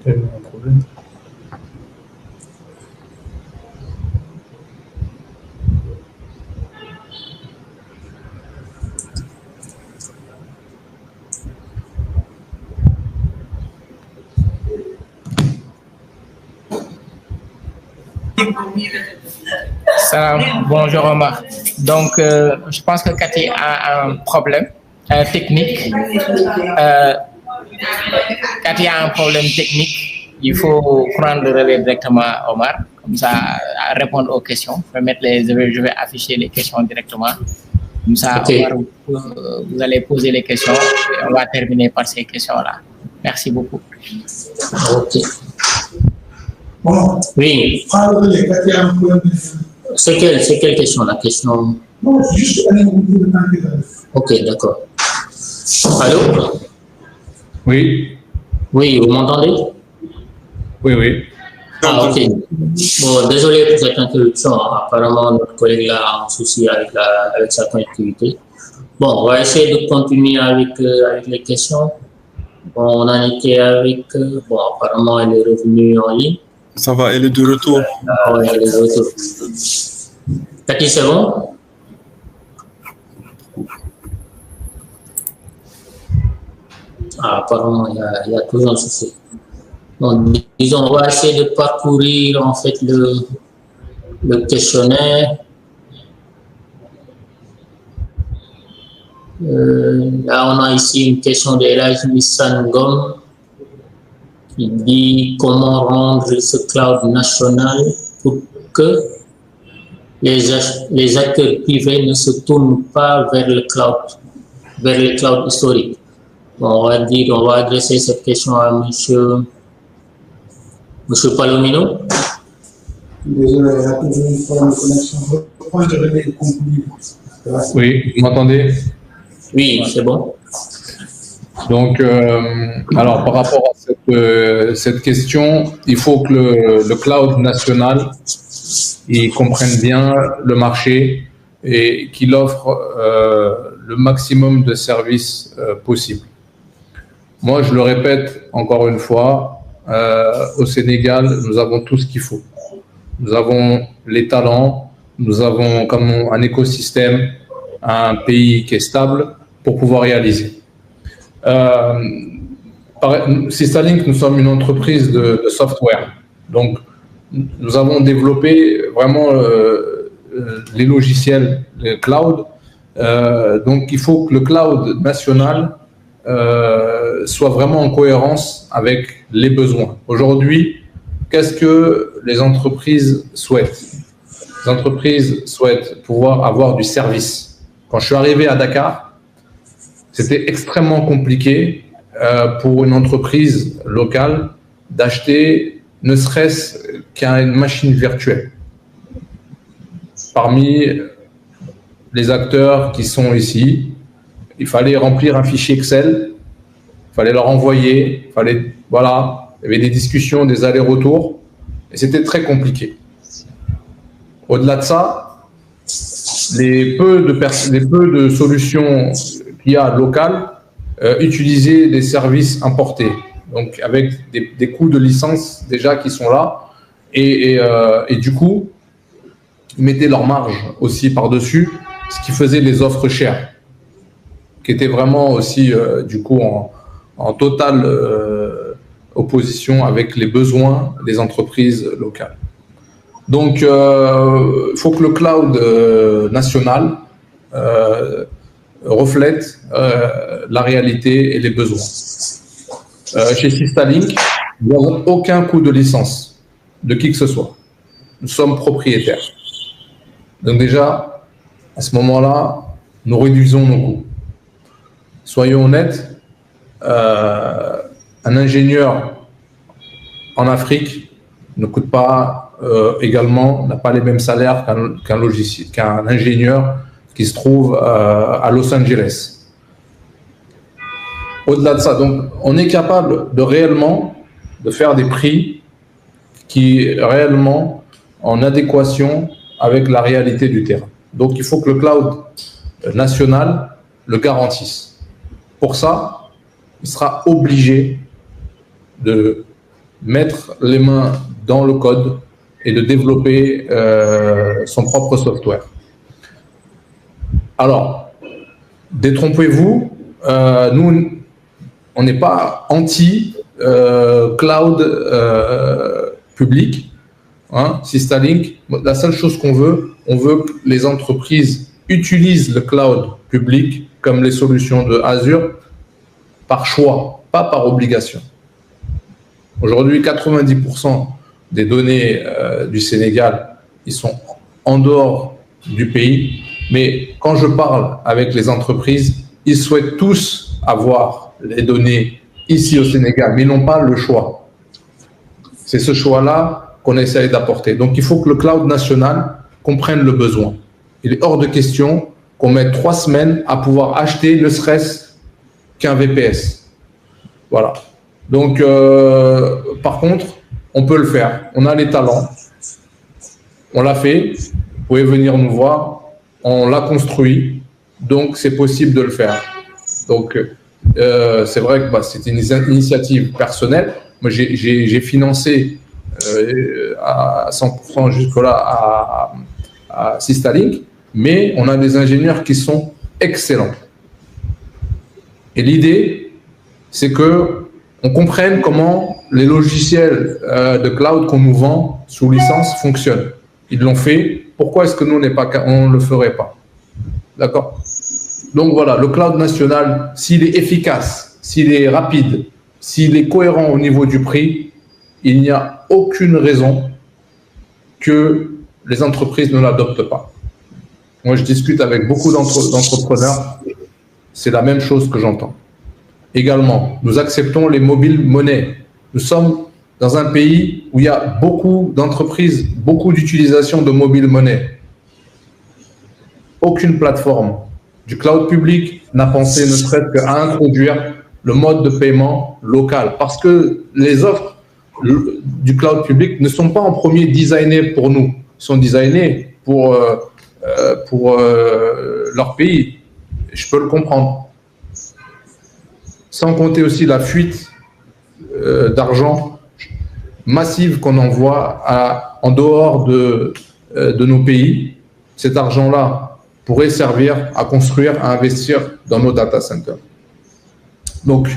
Un problème. Salam, bonjour Omar. Donc, je pense que Cathy a un problème technique. Cathy a un problème technique. Il faut prendre le relais directement à Omar, comme ça, à répondre aux questions. Je vais afficher les questions directement. Comme ça, Ok. vous allez poser les questions et on va terminer par ces questions-là. Merci beaucoup. Ok. Bon, Oui. C'est quelle question? La question. non, juste aller au bout de temps que Ok, d'accord. Allô? Oui, Oui, vous m'entendez? oui, oui. Ah, ok. Bon, désolé pour cette interruption. Apparemment, notre collègue là a un souci avec sa connectivité. Bon, on va essayer de continuer avec les questions. Bon, on en était avec. Bon, apparemment, elle est revenue en ligne. Ça va, elle est de retour. Ah ouais, elle est de retour. Cathy, c'est bon? Ah, apparemment, il y a toujours un souci. Donc, disons, on va essayer de parcourir en fait le questionnaire. Là, on a ici une question de Elaj Missangom qui dit comment rendre ce cloud national pour que les acteurs privés ne se tournent pas vers les clouds historiques. Bon, on va adresser cette question à Monsieur Palomino. désolé, il y a toujours une problème de connexion. Je pense que je vais conclure. Oui, vous m'entendez? Oui, c'est bon. Donc, alors par rapport à cette question, il faut que le cloud national il comprenne bien le marché et qu'il offre le maximum de services possibles. Moi, je le répète encore une fois, au Sénégal, nous avons tout ce qu'il faut. Nous avons les talents, nous avons comme un écosystème, un pays qui est stable pour pouvoir réaliser. Systalink, nous sommes une entreprise de software. Donc, nous avons développé vraiment les logiciels, le cloud. Donc, il faut que le cloud national soit vraiment en cohérence avec les besoins. Aujourd'hui, qu'est-ce que les entreprises souhaitent? Les entreprises souhaitent pouvoir avoir du service. Quand je suis arrivé à Dakar, c'était extrêmement compliqué pour une entreprise locale d'acheter ne serait-ce qu'une machine virtuelle. Parmi les acteurs qui sont ici, il fallait remplir un fichier Excel, il fallait leur envoyer, voilà, il y avait des discussions, des allers-retours, et c'était très compliqué. Au-delà de ça, les peu de solutions qu'il y a locales utilisaient des services importés, donc avec des coûts de licence déjà qui sont là, et du coup, ils mettaient leur marge aussi par-dessus, ce qui faisait les offres chères, qui étaient vraiment aussi du coup en totale opposition avec les besoins des entreprises locales. Donc, il faut que le cloud national reflète la réalité et les besoins. Chez Systalink, nous n'avons aucun coût de licence de qui que ce soit. Nous sommes propriétaires. Donc déjà, à ce moment-là, nous réduisons nos coûts. Soyons honnêtes, un ingénieur en Afrique ne coûte pas également, n'a pas les mêmes salaires qu'un ingénieur qui se trouve à Los Angeles. Au-delà de ça, donc, on est capable de réellement de faire des prix qui réellement en adéquation avec la réalité du terrain. Donc, il faut que le cloud national le garantisse. Pour ça, il sera obligé de mettre les mains dans le code et de développer son propre software. Alors, détrompez-vous, nous, on n'est pas anti-cloud public. Hein, Systalink, la seule chose qu'on veut, on veut que les entreprises utilisent le cloud public comme les solutions de Azure par choix, pas par obligation. Aujourd'hui, 90% des données du Sénégal, ils sont en dehors du pays. Mais quand je parle avec les entreprises, ils souhaitent tous avoir les données ici au Sénégal, mais ils n'ont pas le choix. C'est ce choix-là qu'on essaye d'apporter. Donc, il faut que le cloud national comprenne le besoin. Il est hors de question qu'on mette 3 semaines à pouvoir acheter ne serait-ce qu'un VPS. Voilà. Donc, par contre, on peut le faire. On a les talents. On l'a fait. Vous pouvez venir nous voir. On l'a construit. Donc, c'est possible de le faire. Donc, c'est vrai que c'est une initiative personnelle. Moi, j'ai financé à 100% jusque-là à Systalink, mais on a des ingénieurs qui sont excellents. Et l'idée, c'est que on comprenne comment les logiciels de cloud qu'on nous vend sous licence fonctionnent. Ils l'ont fait. Pourquoi est-ce que nous, on ne le ferait pas? D'accord? Donc voilà, le cloud national, s'il est efficace, s'il est rapide, s'il est cohérent au niveau du prix, il n'y a aucune raison que les entreprises ne l'adoptent pas. Moi, je discute avec beaucoup d'entrepreneurs, c'est la même chose que j'entends. Également, nous acceptons les mobiles monnaies. Nous sommes dans un pays où il y a beaucoup d'entreprises, beaucoup d'utilisation de mobiles monnaies. Aucune plateforme du cloud public n'a pensé ne serait-ce qu'à introduire le mode de paiement local. Parce que les offres du cloud public ne sont pas en premier designées pour nous, sont designés pour leur pays. Je peux le comprendre. Sans compter aussi la fuite d'argent massive qu'on envoie en dehors de nos pays. Cet argent-là pourrait servir à construire, à investir dans nos data centers. Donc,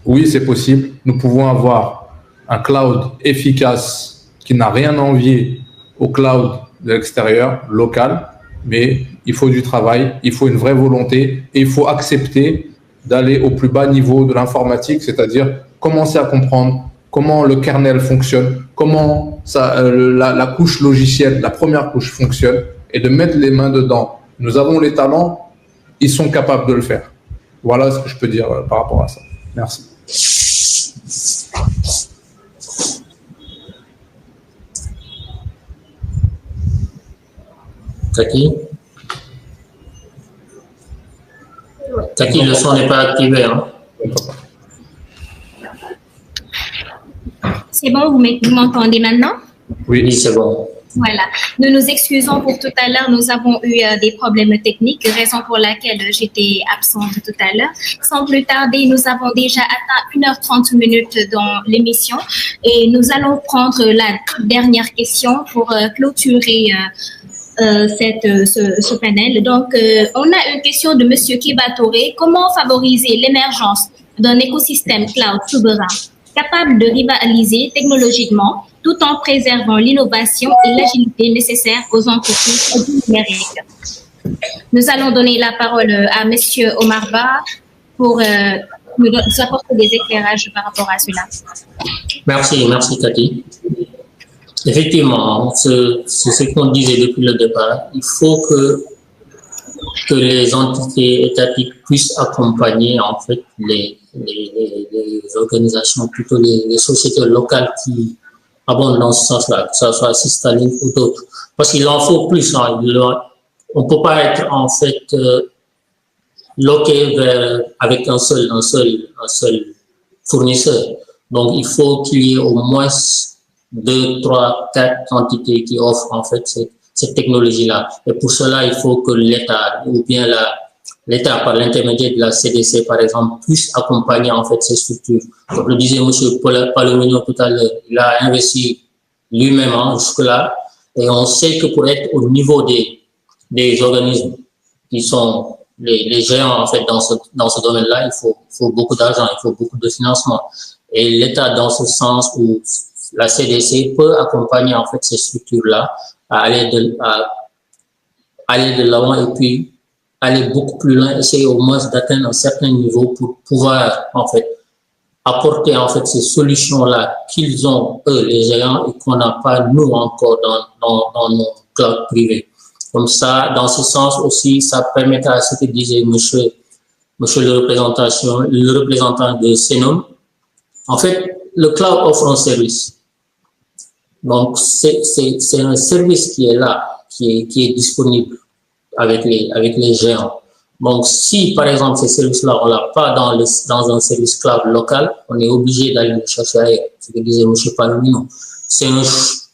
oui, c'est possible. Nous pouvons avoir un cloud efficace qui n'a rien à envier au cloud de l'extérieur, local, mais il faut du travail, il faut une vraie volonté et il faut accepter d'aller au plus bas niveau de l'informatique, c'est-à-dire commencer à comprendre comment le kernel fonctionne, comment la couche logicielle, la première couche fonctionne, et de mettre les mains dedans. Nous avons les talents, ils sont capables de le faire. Voilà ce que je peux dire par rapport à ça. Merci. Taki, le son n'est pas activé. Hein? C'est bon, vous m'entendez maintenant? Oui, c'est bon. Voilà. Nous nous excusons pour tout à l'heure. Nous avons eu des problèmes techniques, raison pour laquelle j'étais absente tout à l'heure. Sans plus tarder, nous avons déjà atteint 1h30 dans l'émission et nous allons prendre la dernière question pour clôturer ce panel. Donc, on a une question de Monsieur Kibatoré. Comment favoriser l'émergence d'un écosystème cloud souverain capable de rivaliser technologiquement tout en préservant l'innovation et l'agilité nécessaires aux entreprises numériques? Nous allons donner la parole à Monsieur Omar Ba pour nous apporter des éclairages par rapport à cela. Merci Cathy. Effectivement, c'est ce qu'on disait depuis le départ. Il faut que les entités étatiques puissent accompagner en fait les organisations, plutôt les sociétés locales qui abondent dans ce sens-là, que ce soit Systalink ou d'autres. Parce qu'il en faut plus. Hein. On ne peut pas être en fait loqué avec un seul fournisseur. Donc il faut qu'il y ait au moins 2, 3, 4 entités qui offrent en fait cette technologie-là. Et pour cela, il faut que l'État ou bien l'État, par l'intermédiaire de la CDC, par exemple, puisse accompagner en fait ces structures. Comme le disait M. Palomino tout à l'heure, il a investi lui-même jusque-là, et on sait que pour être au niveau des organismes qui sont les géants en fait dans ce domaine-là, il faut beaucoup d'argent, il faut beaucoup de financement. Et l'État, dans ce sens où la CDC peut accompagner en fait ces structures-là à aller de l'avant et puis aller beaucoup plus loin, essayer au moins d'atteindre un certain niveau pour pouvoir en fait apporter en fait ces solutions-là qu'ils ont eux les géants et qu'on n'a pas nous encore dans nos clouds privés. Comme ça, dans ce sens aussi, ça permettra à ce que disait monsieur le représentant de Senom. En fait, le cloud offre un service. Donc, c'est un service qui est là, qui est disponible avec les géants. Donc, si, par exemple, ces services-là, on l'a pas dans un service cloud local, on est obligé d'aller le chercher ailleurs. Ce que disait M. Palomino.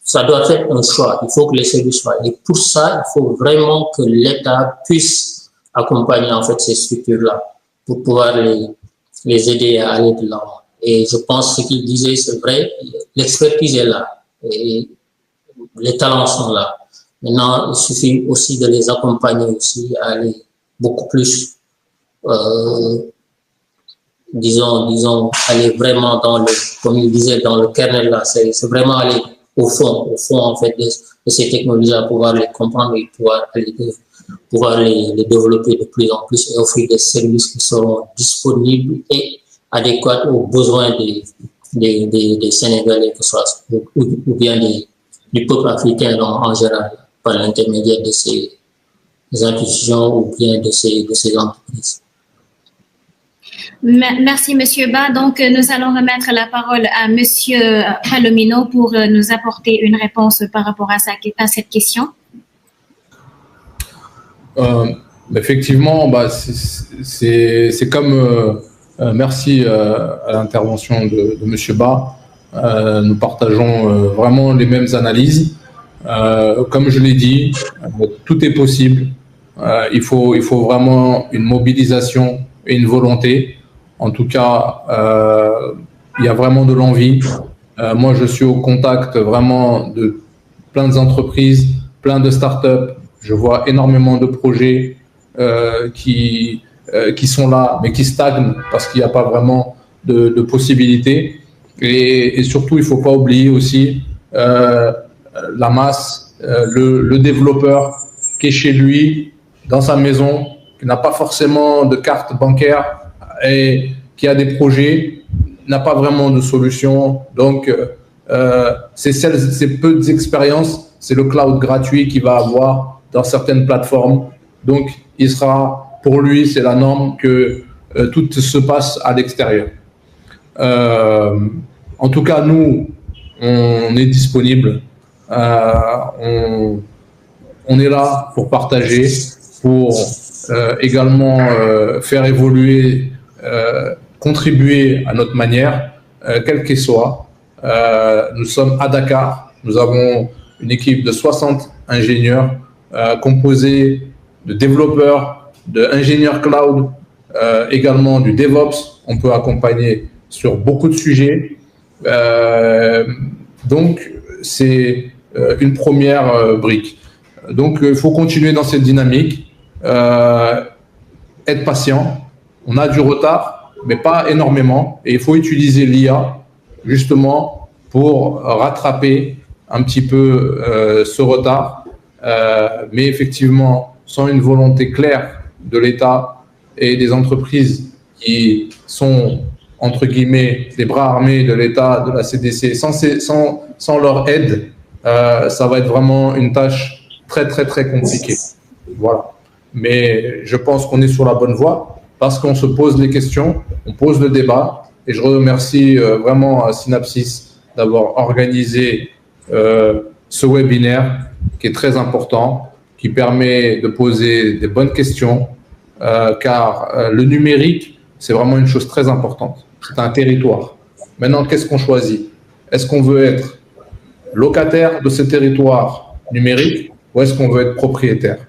Ça doit être un choix. Il faut que les services soient. Et pour ça, il faut vraiment que l'État puisse accompagner, en fait, ces structures-là pour pouvoir les aider à aller de l'avant. Et je pense que ce qu'il disait, c'est vrai. L'expertise est là. Et les talents sont là. Maintenant, il suffit aussi de les accompagner aussi à aller beaucoup plus, disons, aller vraiment comme il disait, dans le kernel là, c'est vraiment aller au fond en fait de ces technologies, à pouvoir les comprendre et pouvoir les développer de plus en plus et offrir des services qui seront disponibles et adéquats aux besoins des Sénégalais, que ce soit ou bien du peuple africain en général, par l'intermédiaire de ces institutions ou bien de ces entreprises. Merci, Monsieur Ba. Donc, nous allons remettre la parole à Monsieur Palomino pour nous apporter une réponse par rapport à cette question. Effectivement, c'est comme... merci à l'intervention de Monsieur Ba. Nous partageons vraiment les mêmes analyses. Comme je l'ai dit, tout est possible. Il faut vraiment une mobilisation et une volonté. En tout cas, il y a vraiment de l'envie. Moi, je suis au contact vraiment de plein d'entreprises, plein de startups. Je vois énormément de projets qui sont là, mais qui stagnent parce qu'il n'y a pas vraiment de possibilités. Et surtout, il ne faut pas oublier aussi la masse, le développeur qui est chez lui, dans sa maison, qui n'a pas forcément de carte bancaire et qui a des projets, n'a pas vraiment de solution. Donc, ces peu d'expériences, c'est le cloud gratuit qu'il va avoir dans certaines plateformes. Donc, pour lui, c'est la norme que tout se passe à l'extérieur. En tout cas, nous, on est disponible. On est là pour partager, pour également faire évoluer, contribuer à notre manière, quelle qu'elle soit. Nous sommes à Dakar. Nous avons une équipe de 60 ingénieurs composée de développeurs, d'ingénieurs cloud, également du DevOps. On peut accompagner sur beaucoup de sujets. Donc, c'est une première brique. Donc, il faut continuer dans cette dynamique, être patient. On a du retard, mais pas énormément. Et il faut utiliser l'IA, justement, pour rattraper un petit peu ce retard. Mais effectivement, sans une volonté claire de l'État et des entreprises qui sont, entre guillemets, les bras armés de l'État, de la CDC, sans leur aide, ça va être vraiment une tâche très, très, très compliquée. Voilà. Mais je pense qu'on est sur la bonne voie parce qu'on se pose les questions, on pose le débat. Et je remercie vraiment Synapsis d'avoir organisé ce webinaire qui est très important, qui permet de poser des bonnes questions, car le numérique, c'est vraiment une chose très importante. C'est un territoire. Maintenant, qu'est-ce qu'on choisit? Est-ce qu'on veut être locataire de ce territoire numérique ou est-ce qu'on veut être propriétaire?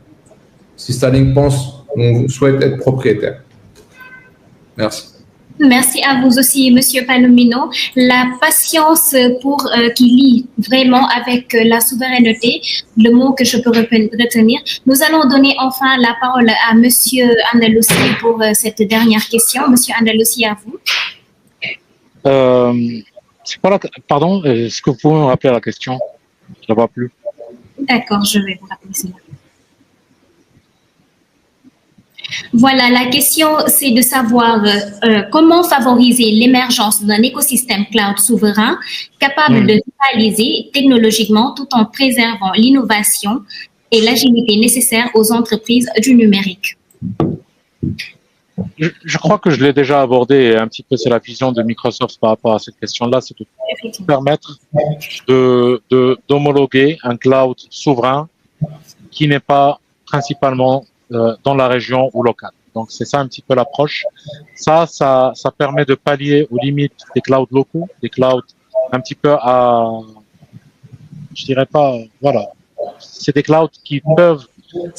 Systalink pense qu'on souhaite être propriétaire. Merci. Merci à vous aussi, Monsieur Palomino. La patience qui lie vraiment avec la souveraineté, le mot que je peux retenir. Nous allons donner enfin la parole à Monsieur Andalussi pour cette dernière question. Monsieur Andalussi, à vous. C'est quoi pardon, est-ce que vous pouvez me rappeler la question? Je ne la vois plus. D'accord, je vais vous rappeler cela. Voilà, la question, c'est de savoir comment favoriser l'émergence d'un écosystème cloud souverain capable de rivaliser technologiquement tout en préservant l'innovation et l'agilité nécessaire aux entreprises du numérique. Je crois que je l'ai déjà abordé un petit peu, c'est la vision de Microsoft par rapport à cette question-là, c'est de permettre d'homologuer un cloud souverain qui n'est pas principalement dans la région ou locale. Donc c'est ça un petit peu l'approche. Ça permet de pallier aux limites des clouds locaux, des clouds un petit peu je dirais pas, voilà, c'est des clouds qui peuvent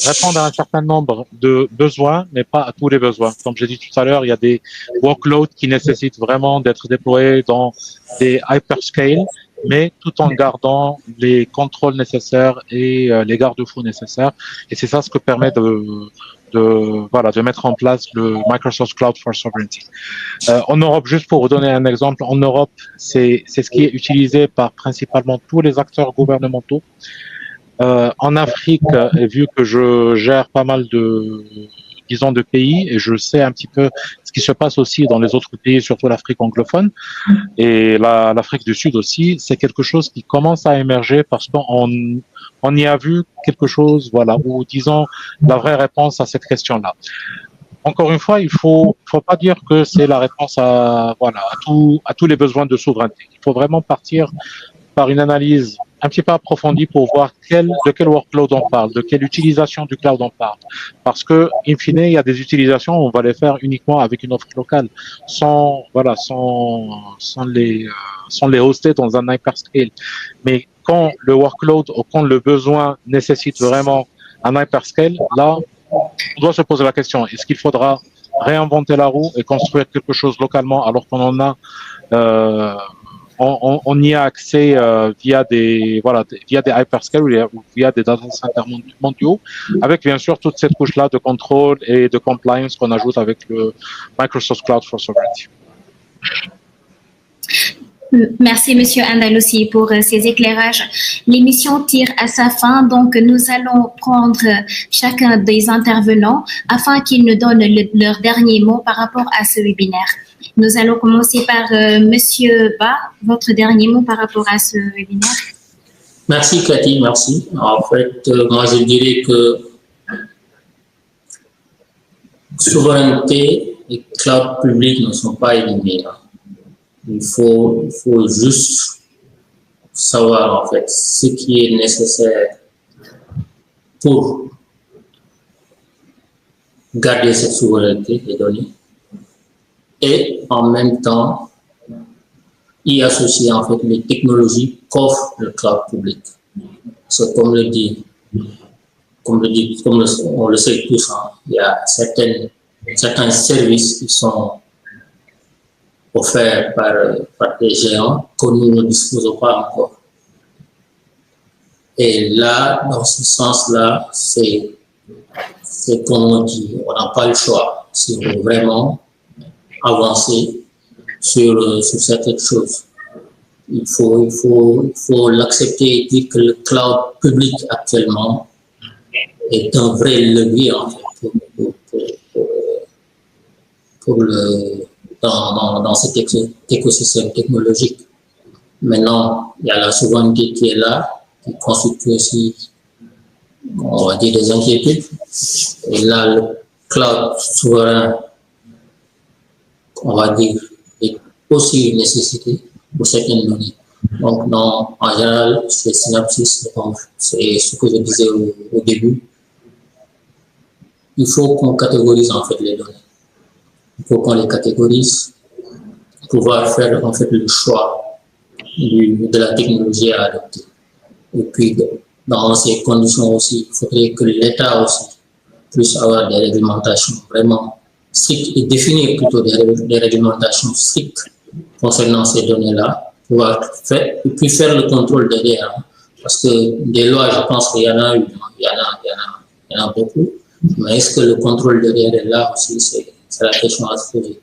répondre à un certain nombre de besoins, mais pas à tous les besoins. Comme j'ai dit tout à l'heure, il y a des workloads qui nécessitent vraiment d'être déployés dans des hyperscale, mais tout en gardant les contrôles nécessaires et les garde-fous nécessaires. Et c'est ça ce que permet de mettre en place le Microsoft Cloud for Sovereignty. En Europe, juste pour vous donner un exemple, en Europe, c'est ce qui est utilisé par principalement tous les acteurs gouvernementaux. En Afrique, et vu que je gère pas mal de pays, et je sais un petit peu ce qui se passe aussi dans les autres pays, surtout l'Afrique anglophone et l'Afrique du Sud aussi, c'est quelque chose qui commence à émerger parce qu'on y a vu quelque chose, voilà, ou disons la vraie réponse à cette question-là. Encore une fois, il faut pas dire que c'est la réponse à tous les besoins de souveraineté. Il faut vraiment partir par une analyse un petit peu approfondie pour voir de quel workload on parle, de quelle utilisation du cloud on parle. Parce que, in fine, il y a des utilisations où on va les faire uniquement avec une offre locale, sans les hoster dans un hyperscale. Mais quand le workload ou quand le besoin nécessite vraiment un hyperscale, là, on doit se poser la question, est-ce qu'il faudra réinventer la roue et construire quelque chose localement alors qu'on en a on y a accès via des hyperscale ou via des data centers mondiaux, avec bien sûr toute cette couche-là de contrôle et de compliance qu'on ajoute avec le Microsoft Cloud for Sovereignty. Merci, Monsieur Andalousi, pour ces éclairages. L'émission tire à sa fin, donc nous allons prendre chacun des intervenants afin qu'ils nous donnent leur dernier mot par rapport à ce webinaire. Nous allons commencer par Monsieur Ba, votre dernier mot par rapport à ce webinaire. Merci, Cathy, merci. En fait, moi, je dirais que souveraineté et cloud public ne sont pas éliminés. Il faut juste savoir, en fait, ce qui est nécessaire pour garder cette souveraineté des données et en même temps y associer, en fait, les technologies qu'offre le cloud public. Parce que, comme on le sait tous, hein, il y a certains services qui sont offerts par des géants que nous ne disposons pas encore. Et là, dans ce sens-là, c'est comme on dit, on n'a pas le choix si on veut vraiment avancer sur certaines choses. Il faut l'accepter et dire que le cloud public actuellement est un vrai levier, en fait, dans cet écosystème technologique. Maintenant, il y a la souveraineté qui est là, qui constitue aussi, on va dire, des inquiétudes. Et là, le cloud souverain, on va dire, est aussi une nécessité pour certaines données. Donc, en général, chez Synapsys, c'est ce que je disais au début, il faut qu'on catégorise, en fait, les données. Il faut qu'on les catégorise, pouvoir faire, en fait, le choix de la technologie à adopter. Et puis, dans ces conditions aussi, il faudrait que l'État aussi puisse avoir des réglementations vraiment strictes et définir plutôt des réglementations strictes concernant ces données-là, pouvoir faire, et puis faire le contrôle derrière. Parce que des lois, je pense qu'il y en a eu, il y en a beaucoup, mais est-ce que le contrôle derrière est là aussi, c'est la question à se poser.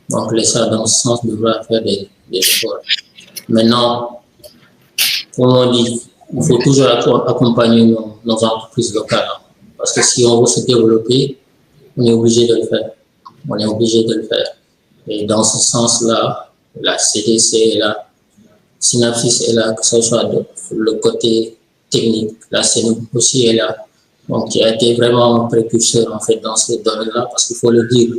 Donc, l'État, dans ce sens, devra faire des efforts. Maintenant, comme on dit, il faut toujours accompagner nos entreprises locales. Parce que si on veut se développer, on est obligé de le faire. On est obligé de le faire. Et dans ce sens-là, la CDC est là, Synapsys est là, que ce soit le côté technique, la CNU aussi est là. donc qui a été vraiment précurseur en fait dans ce domaine-là, parce qu'il faut le dire,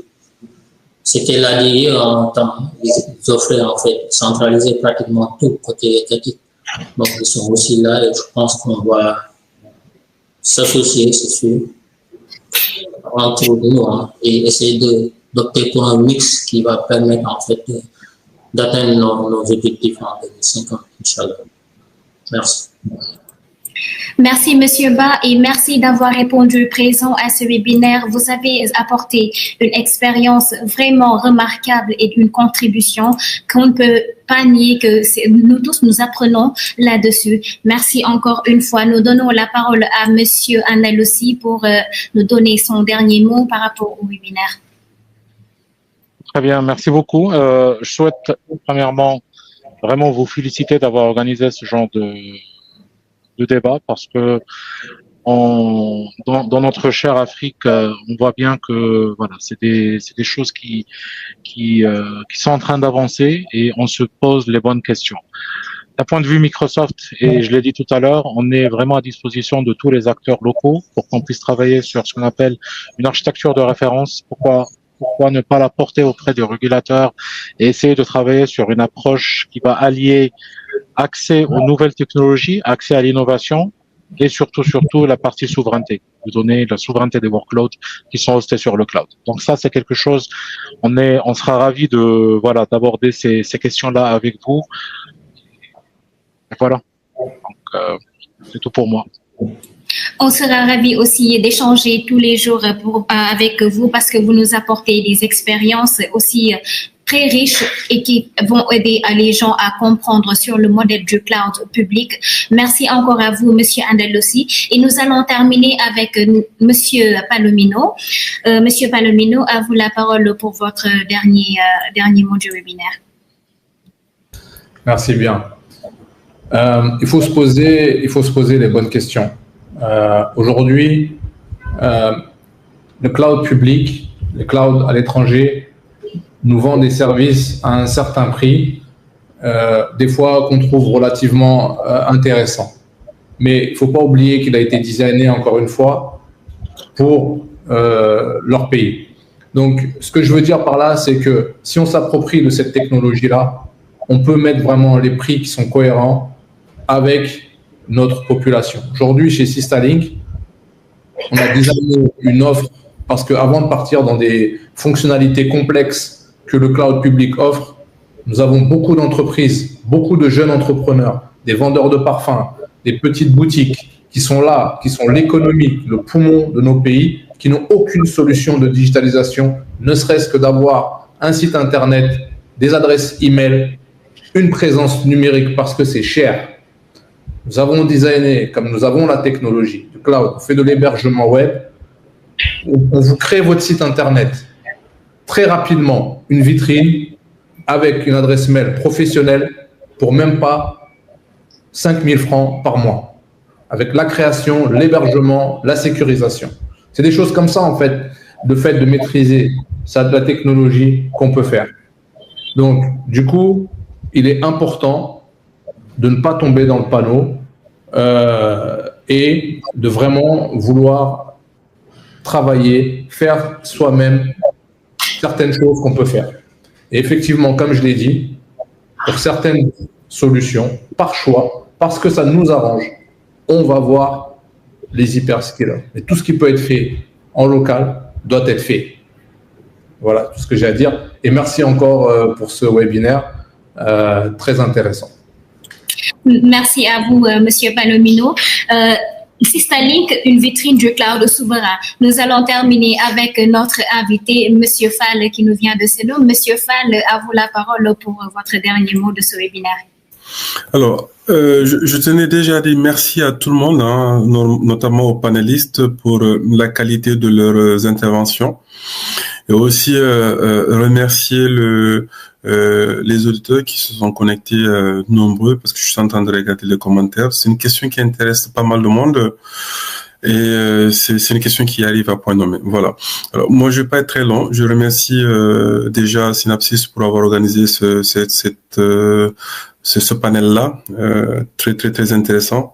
c'était l'ADIE en temps, ils offraient en fait centraliser pratiquement tout côté étatique. Donc ils sont aussi là et je pense qu'on va s'associer, c'est sûr, entre nous et essayer d'opter pour un mix qui va permettre en fait d'atteindre nos objectifs en 2050, Inch'Allah. Merci. Merci, Monsieur Ba, et merci d'avoir répondu présent à ce webinaire. Vous avez apporté une expérience vraiment remarquable et une contribution qu'on ne peut pas nier que nous tous nous apprenons là-dessus. Merci encore une fois. Nous donnons la parole à Monsieur Andalussi pour nous donner son dernier mot par rapport au webinaire. Très bien, merci beaucoup. Je souhaite premièrement vraiment vous féliciter d'avoir organisé ce genre de débat parce que dans notre chère Afrique, on voit bien que voilà, c'est des choses qui sont en train d'avancer et on se pose les bonnes questions. D'un point de vue Microsoft, et je l'ai dit tout à l'heure, on est vraiment à disposition de tous les acteurs locaux pour qu'on puisse travailler sur ce qu'on appelle une architecture de référence. Pourquoi ne pas la porter auprès des régulateurs et essayer de travailler sur une approche qui va allier accès aux nouvelles technologies, accès à l'innovation et surtout la partie souveraineté. Vous donnez la souveraineté des workloads qui sont hostés sur le cloud. Donc ça, c'est quelque chose, on sera ravis d'aborder ces questions-là avec vous. Et voilà. Donc, c'est tout pour moi. On sera ravis aussi d'échanger tous les jours avec vous parce que vous nous apportez des expériences aussi très riches et qui vont aider les gens à comprendre sur le modèle du cloud public. Merci encore à vous, Monsieur Andalussi. Et nous allons terminer avec Monsieur Palomino. Monsieur Palomino, à vous la parole pour votre dernier mot du webinaire. Merci bien. Il faut se poser les bonnes questions. Aujourd'hui, le cloud public, le cloud à l'étranger, nous vend des services à un certain prix, des fois qu'on trouve relativement intéressant. Mais il ne faut pas oublier qu'il a été designé, encore une fois, pour leur pays. Donc, ce que je veux dire par là, c'est que si on s'approprie de cette technologie-là, on peut mettre vraiment les prix qui sont cohérents avec notre population. Aujourd'hui, chez Systalink, on a designé une offre parce qu'avant de partir dans des fonctionnalités complexes que le cloud public offre, nous avons beaucoup d'entreprises, beaucoup de jeunes entrepreneurs, des vendeurs de parfums, des petites boutiques qui sont là, qui sont l'économie, le poumon de nos pays, qui n'ont aucune solution de digitalisation, ne serait-ce que d'avoir un site internet, des adresses email, une présence numérique parce que c'est cher. Nous avons designé, comme nous avons la technologie du cloud, on fait de l'hébergement web, on vous crée votre site internet très rapidement, une vitrine avec une adresse mail professionnelle pour même pas 5 000 francs par mois, avec la création, l'hébergement, la sécurisation. C'est des choses comme ça, en fait, le fait de maîtriser ça de la technologie qu'on peut faire. Donc, du coup, il est important de ne pas tomber dans le panneau et de vraiment vouloir travailler, faire soi-même certaines choses qu'on peut faire. Et effectivement, comme je l'ai dit, pour certaines solutions, par choix, parce que ça nous arrange, on va voir les hyperscalers. Mais tout ce qui peut être fait en local doit être fait. Voilà tout ce que j'ai à dire. Et merci encore pour ce webinaire très intéressant. Merci à vous, Monsieur Palomino. Systalink, une vitrine du cloud souverain. Nous allons terminer avec notre invité, Monsieur Fall, qui nous vient de Sénou. Monsieur Fall, à vous la parole pour votre dernier mot de ce webinaire. Alors, je tenais déjà à dire merci à tout le monde, hein, notamment aux panélistes, pour la qualité de leurs interventions. Et aussi remercier les auditeurs qui se sont connectés nombreux, parce que je suis en train de regarder les commentaires. C'est une question qui intéresse pas mal de monde et c'est une question qui arrive à point nommé. Voilà. Alors moi, je vais pas être très long. Je remercie déjà Synapsis pour avoir organisé ce panel-là, très très très intéressant.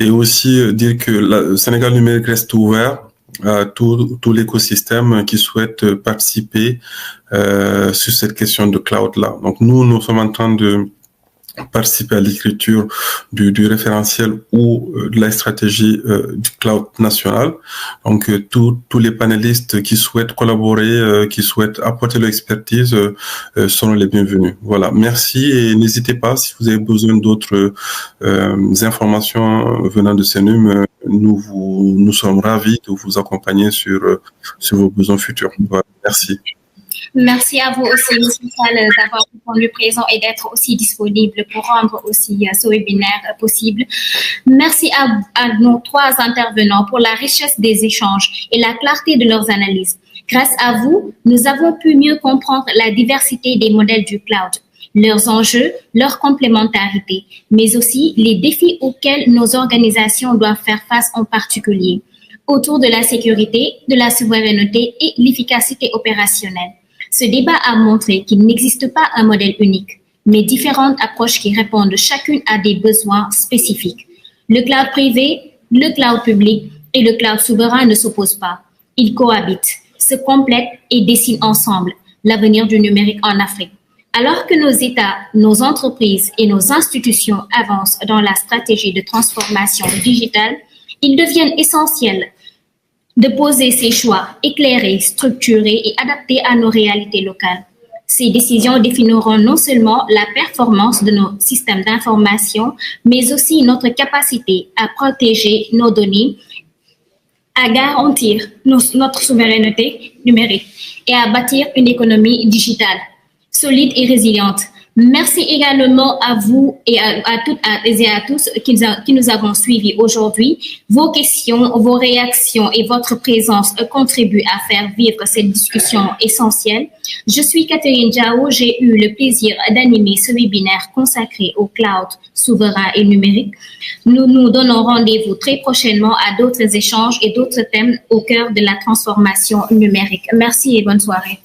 et aussi dire que le Sénégal numérique reste ouvert à tout l'écosystème qui souhaite participer sur cette question de cloud-là. Donc nous sommes en train de participer à l'écriture du référentiel ou de la stratégie du cloud national. Donc tous les panélistes qui souhaitent collaborer, qui souhaitent apporter leur expertise seront les bienvenus. Voilà, merci et n'hésitez pas si vous avez besoin d'autres informations venant de CNUM, nous sommes ravis de vous accompagner sur vos besoins futurs. Voilà, merci. Merci à vous aussi, M. Sall, d'avoir répondu présent et d'être aussi disponible pour rendre aussi ce webinaire possible. Merci à nos trois intervenants pour la richesse des échanges et la clarté de leurs analyses. Grâce à vous, nous avons pu mieux comprendre la diversité des modèles du cloud, leurs enjeux, leur complémentarité, mais aussi les défis auxquels nos organisations doivent faire face en particulier, autour de la sécurité, de la souveraineté et l'efficacité opérationnelle. Ce débat a montré qu'il n'existe pas un modèle unique, mais différentes approches qui répondent chacune à des besoins spécifiques. Le cloud privé, le cloud public et le cloud souverain ne s'opposent pas. Ils cohabitent, se complètent et dessinent ensemble l'avenir du numérique en Afrique. Alors que nos États, nos entreprises et nos institutions avancent dans la stratégie de transformation digitale, il devient essentiel de poser ces choix éclairés, structurés et adaptés à nos réalités locales. Ces décisions définiront non seulement la performance de nos systèmes d'information, mais aussi notre capacité à protéger nos données, à garantir notre souveraineté numérique et à bâtir une économie digitale solide et résiliente. Merci également à vous et à toutes et à tous qui nous avons suivis aujourd'hui. Vos questions, vos réactions et votre présence contribuent à faire vivre cette discussion essentielle. Je suis Catherine Diao. J'ai eu le plaisir d'animer ce webinaire consacré au cloud souverain et numérique. Nous nous donnons rendez-vous très prochainement à d'autres échanges et d'autres thèmes au cœur de la transformation numérique. Merci et bonne soirée.